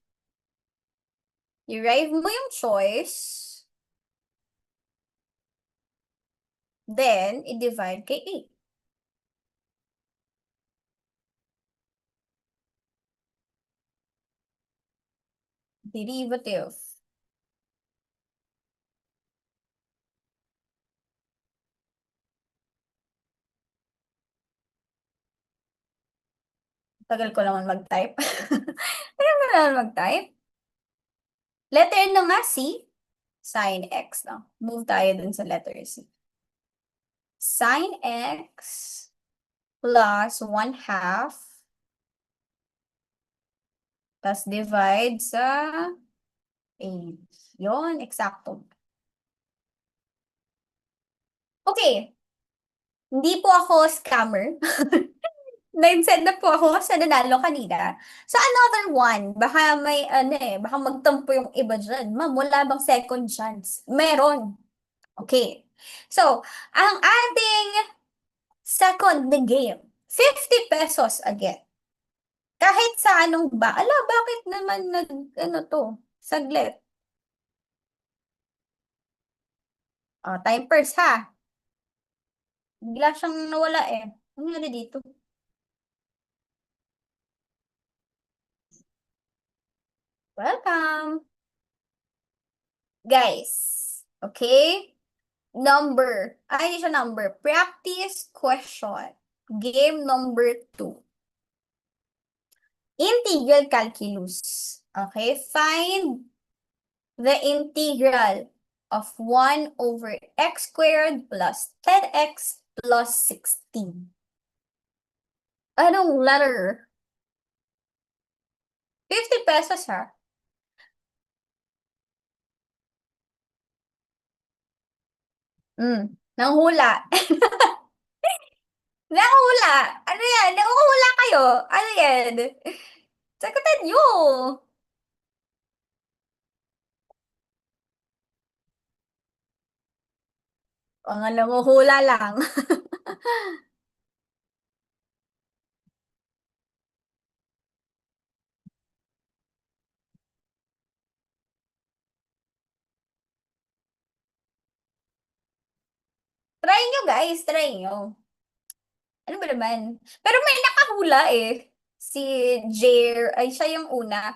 derive mo yung choice. Then, i-divide kay A. Derivative. Tagal ko naman mag-type. Tagal ko naman mag-type. Letter na nga, C. Sin X, no? Move tayo dun sa letter C. Sin X plus 1/2. Tapos divide sa 8. Yun, eksakto. Okay. Hindi po ako scammer. Nag-send na po ako sa nanalo kanina. Sa another one, baka may baka magtampo yung iba dyan. Ma'am, wala bang second chance? Meron. Okay. So, ang ating second na game, 50 pesos again. Kahit sa anong ba? Ala, bakit naman ano to? Saglit. Time first ha. Bigla siyang nawala eh. Ano nangyari dito? Welcome. Guys. Okay? Hindi siya number. Practice question. Game number 2. Integral calculus. Okay? Find the integral of 1 over x squared plus 10x plus 16. Anong letter? 50 pesos ha. Nanghula. Nanghula. Ano yan? Nanghula kayo. Ano yan? Sagutan nyo. Mga nanguhula lang. Try nyo guys, try nyo. Ano ba naman? Pero may nakahula eh. Si Jer, ay siya yung una.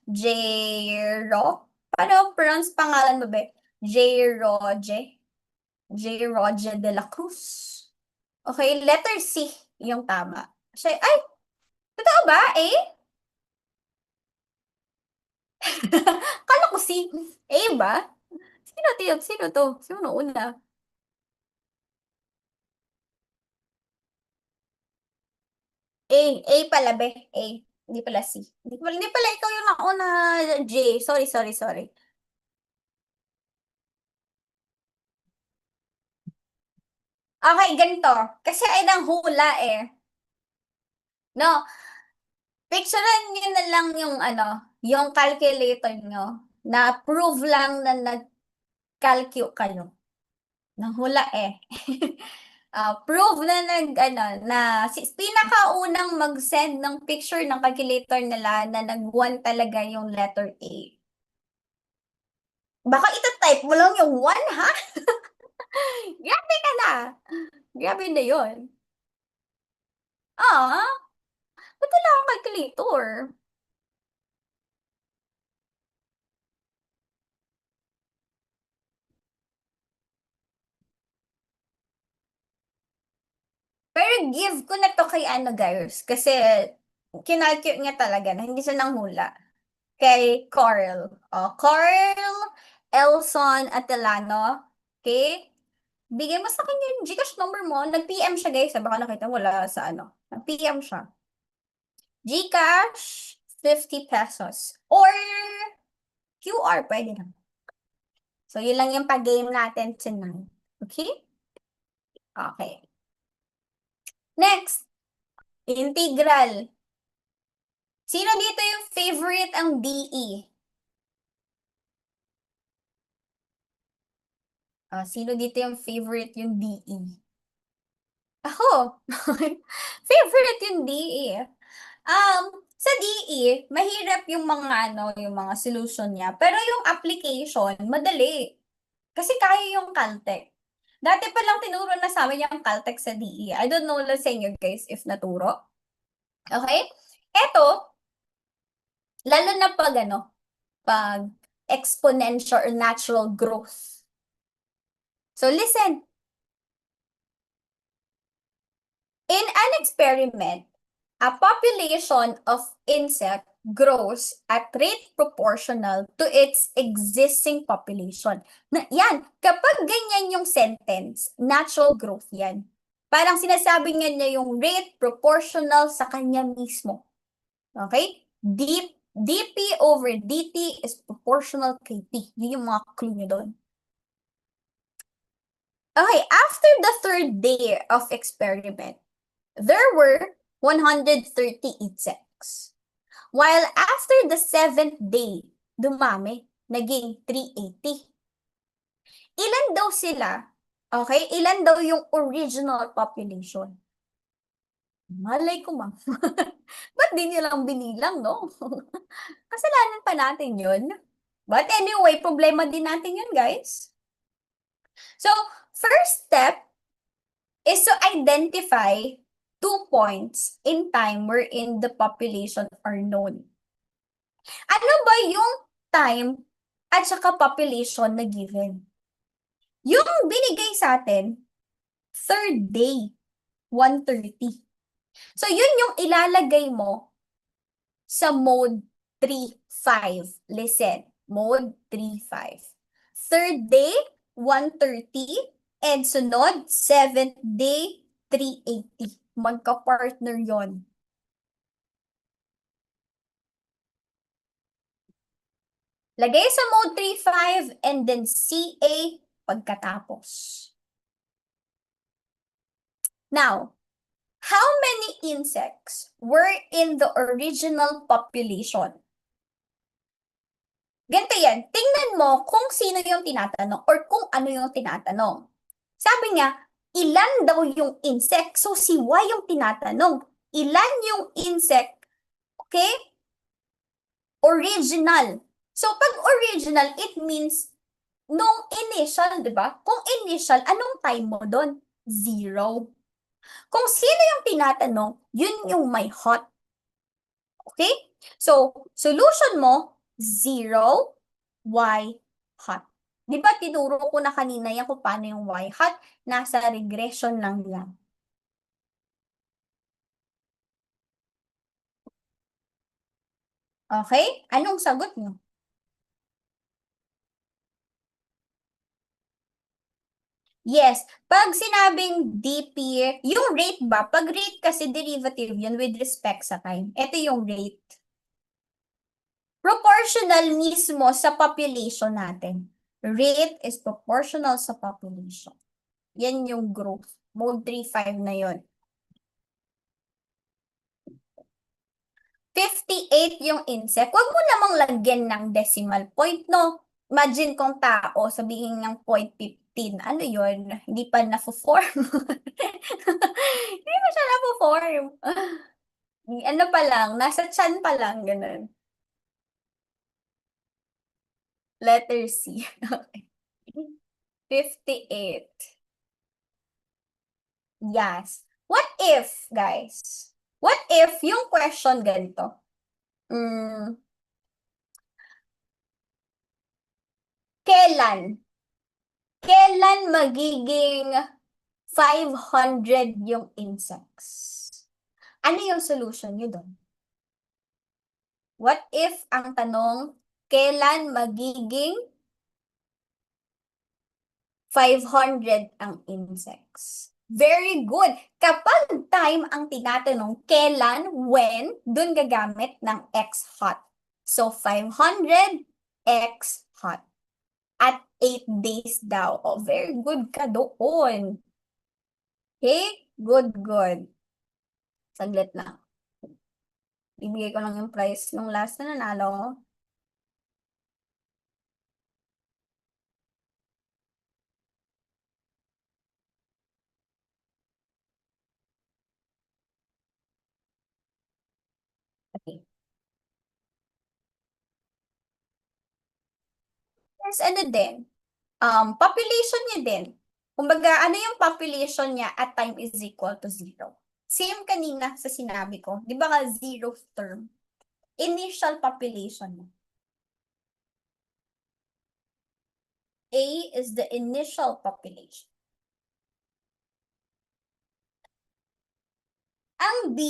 Jero? Paano pronounce pangalan mo ba? Jeroje? Jeroje de la Cruz. Okay, letter C yung tama. Siya, ay, totoo ba? Eh? Kala ko C. A ba? Sino to? Sino una? A pala be. A. Hindi pala C. Hindi pala ikaw yung nauna, J. Sorry, sorry, sorry. Okay, ganito. Kasi ay nang hula eh. No, picturean nyo na lang yung yung calculator nyo na prove lang na Calcu kayo. Nahula eh. Prove na pinakaunang mag-send ng picture ng calculator nila na nag-1 talaga yung letter A. Baka itatype mo lang yung 1, ha? Grabe ka na. Grabe na yun. Ba't wala akong calculator? Pero give ko na to kay guys. Kasi kinalcute niya talaga na hindi siya nanghula. Kay Carl. Carl Elson Atelano. Okay? Bigay mo sa akin yung Gcash number mo. Nag-PM siya guys. Baka nakita mo wala sa Nag-PM siya. Gcash, 50 pesos. Or QR, pwede lang. So, yun lang yung pag-game natin tonight. Okay? Okay. Next, integral. Sino dito yung favorite ang DE? Sino dito yung favorite yung DE? Ako. Favorite yung DE. Sa DE, mahirap yung yung mga solution niya. Pero yung application, madali. Kasi kaya yung Caltech. Dati pa lang tinuro na sa amin yung Caltech sa DE. I don't know lang sa inyo guys if naturo. Okay? Eto, lalo na pag exponential or natural growth. So listen. In an experiment, a population of insect grows at rate proportional to its existing population. Yan, kapag ganyan yung sentence, natural growth yan. Parang sinasabi niya yung rate proportional sa kanya mismo. Okay? dP over dt is proportional kay T. Yun yung mga clue nyo doon. Okay, after the third day of experiment, there were 130 insects. While after the 7th day, dumami, naging 380. Ilan daw sila? Okay, ilan daw yung original population? Malay ko, ma'am. Ba't di nilang binilang, no? Kasalanan pa natin yun. But anyway, problema din natin yun, guys. So, first step is to identify 2 points in time wherein the population are known. Ano ba yung time at saka population na given? Yung binigay sa atin, third day, 130. So, yun yung ilalagay mo sa mode 3-5. Listen, mode 3-5. Third day, 130. And sunod, 7th day, 380. Magka-partner yon. Lagay sa mode 3-5 and then CA pagkatapos. Now, how many insects were in the original population? Ganito yan, tingnan mo kung sino yung tinatanong or kung ano yung tinatanong. Sabi niya, ilan daw yung insect? So, si Y yung tinatanong. Ilan yung insect? Okay? Original. So, pag original, it means nung initial, di ba? Kung initial, anong time mo doon? 0. Kung sino yung tinatanong, yun yung may hot. Okay? So, solution mo, 0, Y, hot. Di ba tinuro ko na kanina yan kung paano yung Y hot? Nasa regression lang yan. Okay? Anong sagot nyo? Yes. Pag sinabing DP, yung rate ba? Pag rate kasi derivative yun with respect sa time. Ito yung rate. Proportional mismo sa population natin. Rate is proportional sa population. Yan yung growth. Mode 3-5 na yun. 58 yung insect. Huwag mo namang lagyan ng decimal point, no? imagine kung tao, sabihin niyang 0.15, ano yun? Hindi pa na-form. Hindi pa siya na-form. Ano pa lang, nasa tiyan pa lang, ganun. Letter C. Okay. 58. Yes. What if, guys? What if yung question ganito? Mm, kailan? Kailan magiging 500 yung insects? Ano yung solution nyo doon? What if ang tanong, kailan magiging 500 ang insects? Very good. Kapag time ang tinatanong, kailan, when, dun gagamit ng x hot. So, 500 x hot. At 8 days daw. Oh, very good ka doon. Okay? Good, good. Saglit lang. Ibigay ko lang yung price nung last na nanalo. Okay. Yes, ano din, population niya din. Kumbaga, ano yung population niya at time is equal to 0? Same kanina sa sinabi ko. Di ba ka zeroth term? Initial population mo. A is the initial population. Ang B,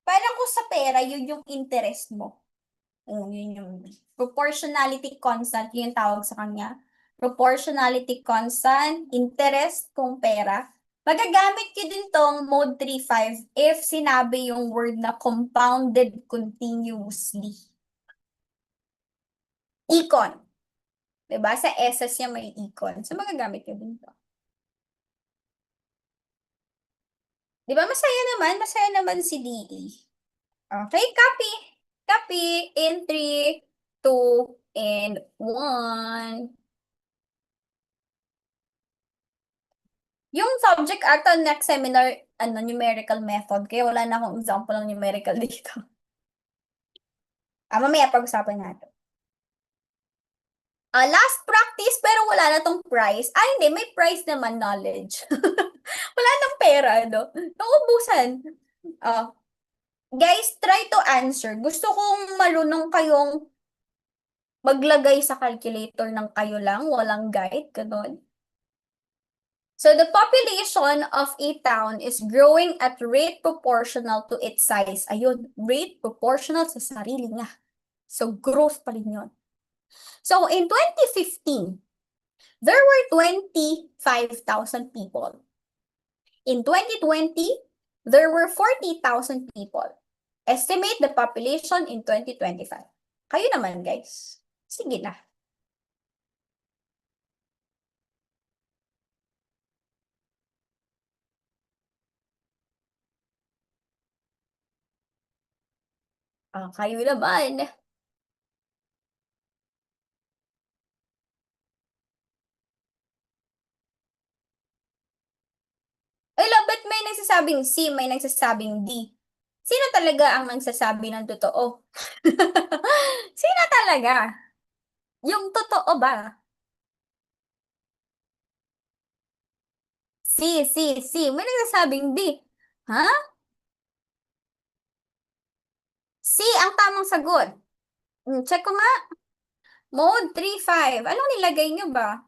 parang kung sa pera, yun yung interest mo. Yun yung proportionality constant, yun yung tawag sa kanya. Proportionality constant, interest kung pera. Magagamit ko din tong mode 3.5 if sinabi yung word na compounded continuously. Econ. Diba? Sa SS niya may econ. So, magagamit ko din to. Diba? Masaya naman. Masaya naman si DE. Okay, copy. Copy in 3, 2, and 1. Yung subject ata next seminar, numerical method. Kaya wala na akong example ng numerical dito. Mamaya pag-usapan natin. Last practice, pero wala na tong prize. Hindi, may prize naman, knowledge. Wala nang pera, no? Nauubusan. Guys, try to answer. Gusto kong marunong kayong maglagay sa calculator ng kayo lang, walang guide, ganun. So the population of a town is growing at rate proportional to its size. Ayun, rate proportional sa sarili niya. So growth pa rin yun. So in 2015, there were 25,000 people. In 2020, there were 40,000 people. Estimate the population in 2025. Kayo naman, guys. Sige na. Kayo naman. Ba't may nagsasabing C, may nagsasabing D? Sino talaga ang nagsasabi ng totoo? Sino talaga? Yung totoo ba? C, C, C. May nagsasabing D. Ha? C ang tamang sagot. Check ko nga. Mode 3.5. Anong nilagay nyo ba?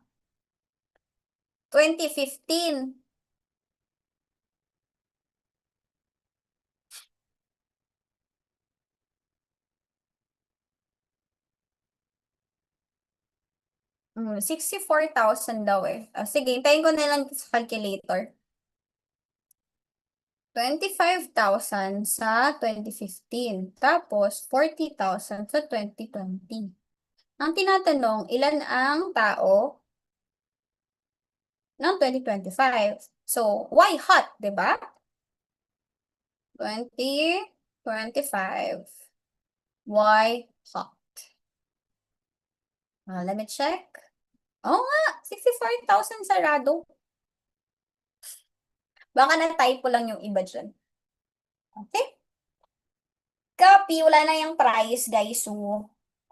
2015. 64,000 daw eh. Sige, hintayin ko na lang sa calculator. 25,000 sa 2015. Tapos, 40,000 sa 2020. Ang tinatanong, ilan ang tao ng 2025? So, why hot, di ba? 2025. Why hot? Let me check. Oo nga, 64,000 sarado. Baka na-typo lang yung iba dyan. Okay? Copy, wala na yung price, guys. So,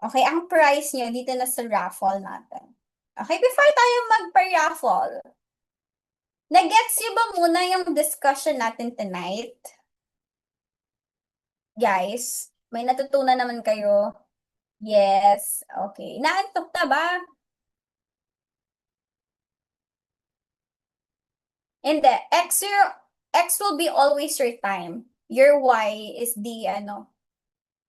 okay, ang price niyo dito na sa raffle natin. Okay, before tayo magpa-raffle, nag-gets niyo ba muna yung discussion natin tonight? Guys, may natutunan naman kayo? Yes, okay. Naantok na ba? Hindi. X will be always your time. Your Y is the,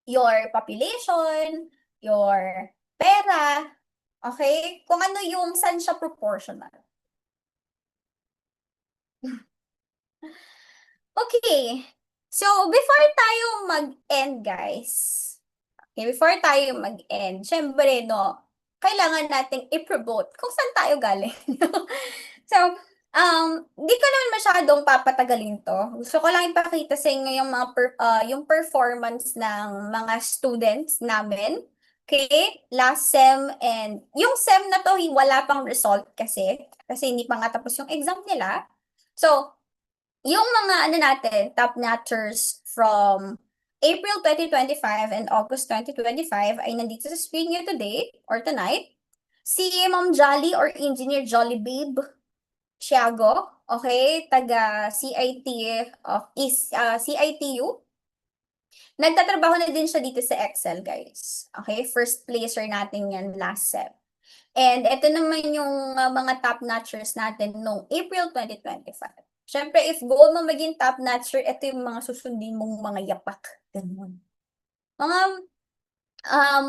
your population, your pera, okay? Kung ano yung saan siya proportional. Okay. So, before tayo mag-end, guys, okay, before tayo mag-end, syempre, no, kailangan nating i-promote kung saan tayo galing. So, di ko naman masyadong papatagalin 'to. Gusto ko lang ipakita sa inyo yung yung performance ng mga students namin, okay, last sem and yung sem na 'to wala pang result kasi hindi pa nga tapos yung exam nila. So, yung mga ano natin, top notchers from April 2025 and August 2025 ay nandito sa screen niyo today or tonight. Si Ma'am Jolly or Engineer Jolly Babe Tiago, okay, taga CIT CITU. Nagtatrabaho na din siya dito sa Excel, guys. Okay, first placer natin yan last sem. And ito naman yung mga top notchers natin noong April 2025. Siyempre, if goal mo maging top notcher, ito yung mga susundin mong mga yapak. Ganun. Mga, um,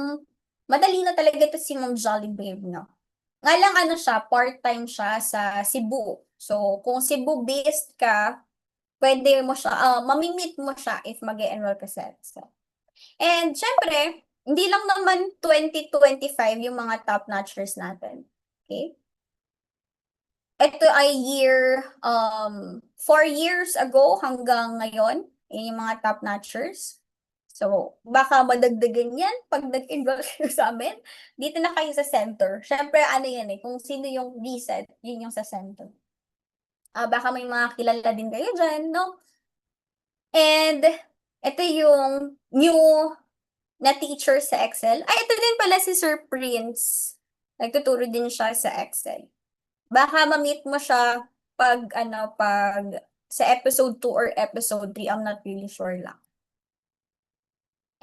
madali na talaga ito si Ma'am Jolly Babe, no? Nga lang ano siya, part-time siya sa Cebu. So, kung Cebu-based ka, pwede mo siya, mamimit mo siya if mag-e-enroll ka sa EXA. And syempre, hindi lang naman 2025 yung mga top notchers natin. Okay? Ito ay 4 years ago hanggang ngayon, yun yung mga top notchers. So, baka madagdagan yan pag nag-enroll kayo sa amin. Dito na kayo sa center. Syempre, ano yan eh, kung sino yung reset, yun yung sa center. Baka may mga kilala din kayo dyan, no? And, ito yung new na teacher sa Excel. Ay, ito din pala si Sir Prince. Nagtuturo din siya sa Excel. Baka ma-meet mo siya pag sa episode 2 or episode 3, I'm not really sure lang.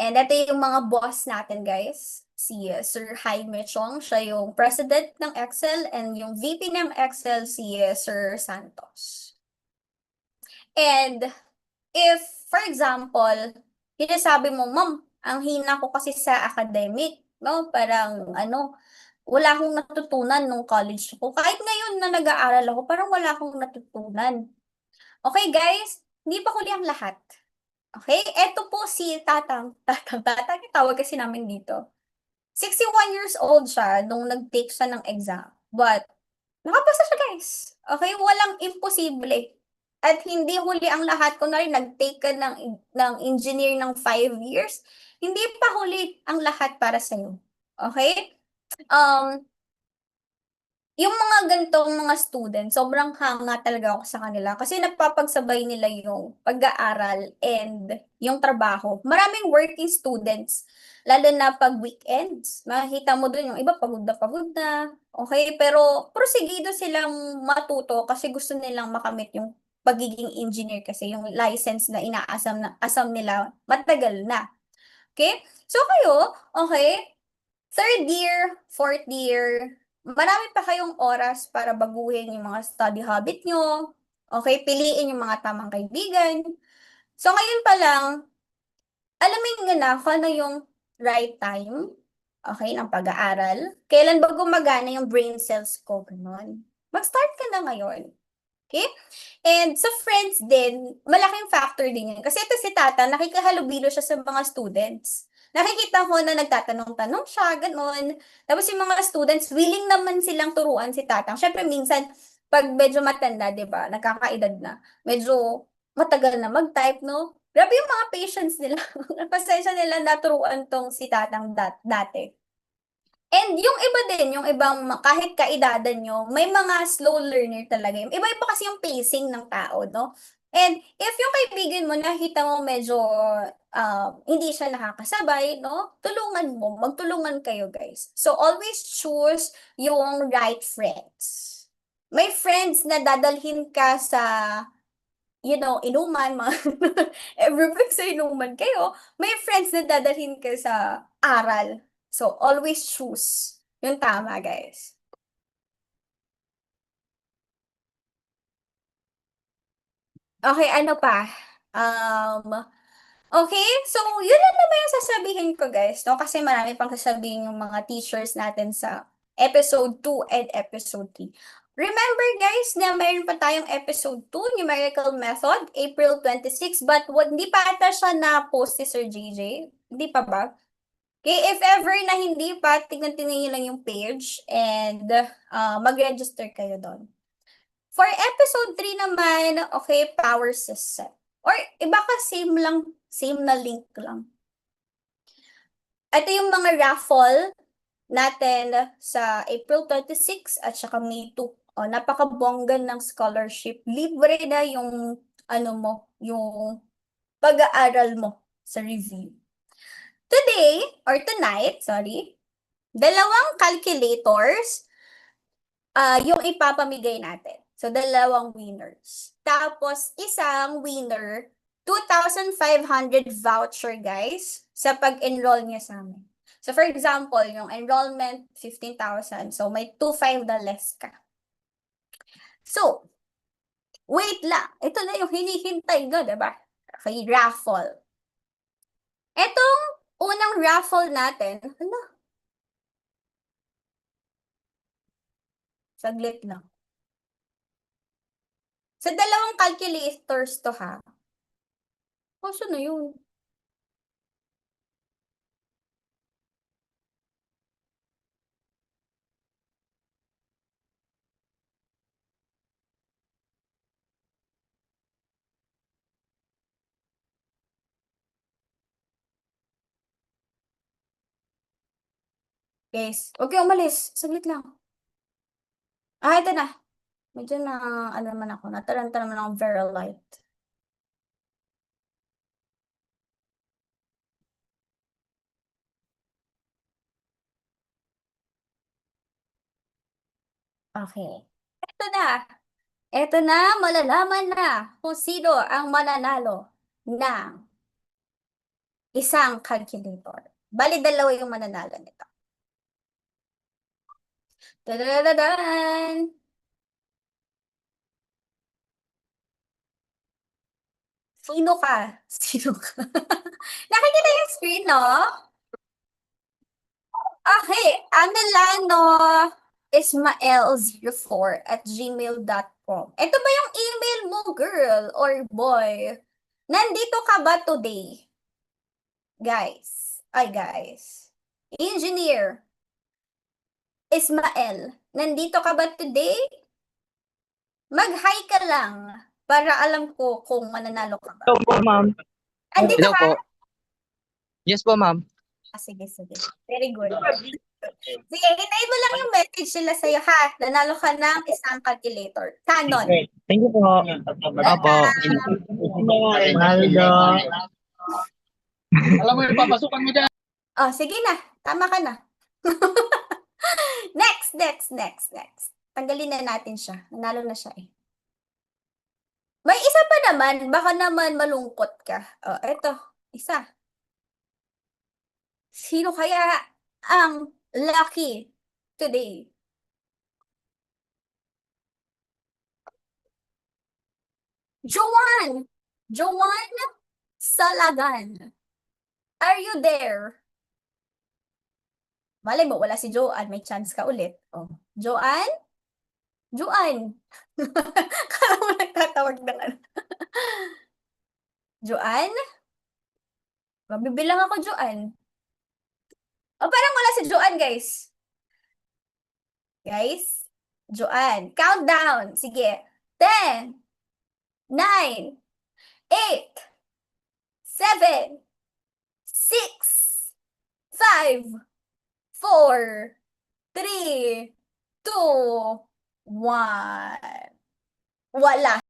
And ito yung mga boss natin, guys. Si Sir Jaime Chong, siya yung president ng Excel, and yung VP ng Excel, si Sir Santos. And if, for example, sinasabi mo, Ma'am, ang hina ko kasi sa academic, no? Parang, wala akong natutunan nung college ko. Kahit ngayon na nag-aaral ako, parang wala akong natutunan. Okay, guys? Hindi pa huli ang lahat. Okay? Eto po si Tatang, tawag kasi namin dito. 61 years old siya nung nag-take siya ng exam. But, nakapasa siya, guys. Okay? Walang imposible. At hindi huli ang lahat. Kunwari, nag-take ka ng engineer ng 5 years, hindi pa huli ang lahat para sa'yo. Okay? Um, yung mga ganitong mga students, sobrang hanga talaga ako sa kanila kasi napapagsabay nila yung pag-aaral and yung trabaho. Maraming working students, lalo na pag weekends. Makikita mo dun yung iba pagod na, okay? Pero prosigido silang matuto kasi gusto nilang makamit yung pagiging engineer kasi yung license na asam nila matagal na. Okay? So kayo, okay? Third year, fourth year, marami pa kayong oras para baguhin yung mga study habit nyo. Okay, piliin yung mga tamang kaibigan. So ngayon pa lang, alamin nyo na kung ano yung right time, okay, ng pag-aaral. Kailan ba gumagana yung brain cells ko, ganun. Mag-start ka na ngayon. Okay? And sa friends din, malaking factor din yun. Kasi ito si Tata, nakikihalubilo siya sa mga students. Nakikita ko na nagtatanong-tanong siya, gano'n. Tapos yung mga students, willing naman silang turuan si Tatang. Syempre, minsan, pag medyo matanda, di ba, nagkakaedad na, medyo matagal na mag-type, no? Grabe yung mga patience nila. Pasensya nila naturuan tong si Tatang dati. And yung iba din, yung ibang kahit kaedadan nyo, may mga slow learner talaga. Iba-iba kasi yung pacing ng tao, no? And if yung kaibigan mo nakita mo medyo hindi siya nakakasabay, no? Tulungan mo, magtulungan kayo, guys. So always choose yung right friends. May friends na dadalhin ka sa inuman, mga every week sa inuman kayo, may friends na dadalhin ka sa aral. So, always choose yung tama, guys. Okay, ano pa? Um, okay, so yun lang naman yung sasabihin ko, guys, no? Kasi marami pang sasabihin yung mga teachers natin sa episode 2 and episode 3. Remember, guys, na mayroon pa tayong episode 2, numerical method, April 26, but hindi pa ata siya na-post si Sir JJ. Hindi pa ba? Okay, if ever na hindi pa, tignan-tingnan niyo lang yung page and mag-register kayo doon. For episode 3 naman, okay, power system. Or iba ka, same lang, same na link lang. Ito yung mga raffle natin sa April 26 at saka May 2. Oh, napakabongga ng scholarship. Libre na yung yung pag-aaral mo sa review. Today, or tonight, sorry, dalawang calculators yung ipapamigay natin. So, dalawang winners. Tapos, isang winner, 2,500 voucher, guys, sa pag-enroll niya sa amin. So, for example, yung enrollment, 15,000. So, may 2,500 na less ka. So, wait lang. Ito na yung hinihintay ko, diba? Okay, raffle. Etong unang raffle natin, saglit lang. Sa dalawang calculators to ha. Kaso na yun. Guys, huwag kayong umalis. Saglit lang. Ito na. Medyo na, naman ako, nataranta naman akong very light. Okay. Ito na. Ito na, malalaman na kung sino ang mananalo ng isang calculator. Bali, dalawa yung mananalo nito. Tadadadan! Sino ka? Sino ka? Nakikita yung screen, no? Okay, Amelano Ismael04@gmail.com. Ito ba yung email mo, girl or boy? Nandito ka ba today? Guys. Ay, guys. Engineer Ismael, nandito ka ba today? Mag-hi ka lang para alam ko kung mananalo ka ba. Hello po, ma'am. Andito Hello ka? po. Yes po, ma'am. Sige, sige. Very good. Sige, hintayin mo lang yung message nila sa'yo, ha? Nanalo ka ng isang calculator. Canon. Thank you po. Opo. Aldo. Alam mo yung papasukan mo dyan. Oh, sige na. Tama ka na. Next. Tanggalin na natin siya. Nanalo na siya eh. May isa pa naman. Baka naman malungkot ka. Oh, eto. Isa. Sino kaya ang lucky today? Joanne! Joanne Salagan. Are you there? Malay mo, wala si Joanne. May chance ka ulit. Oh. Joanne? Joanne. Kala mo nagtatawag ng ano. Joanne? Mabibilang ako, Joanne. Oh, parang wala si Joanne, guys. Guys? Joanne. Countdown. Sige. 10, 9, 8, 7, 6, 5, 4, 3, 2, 1. Wala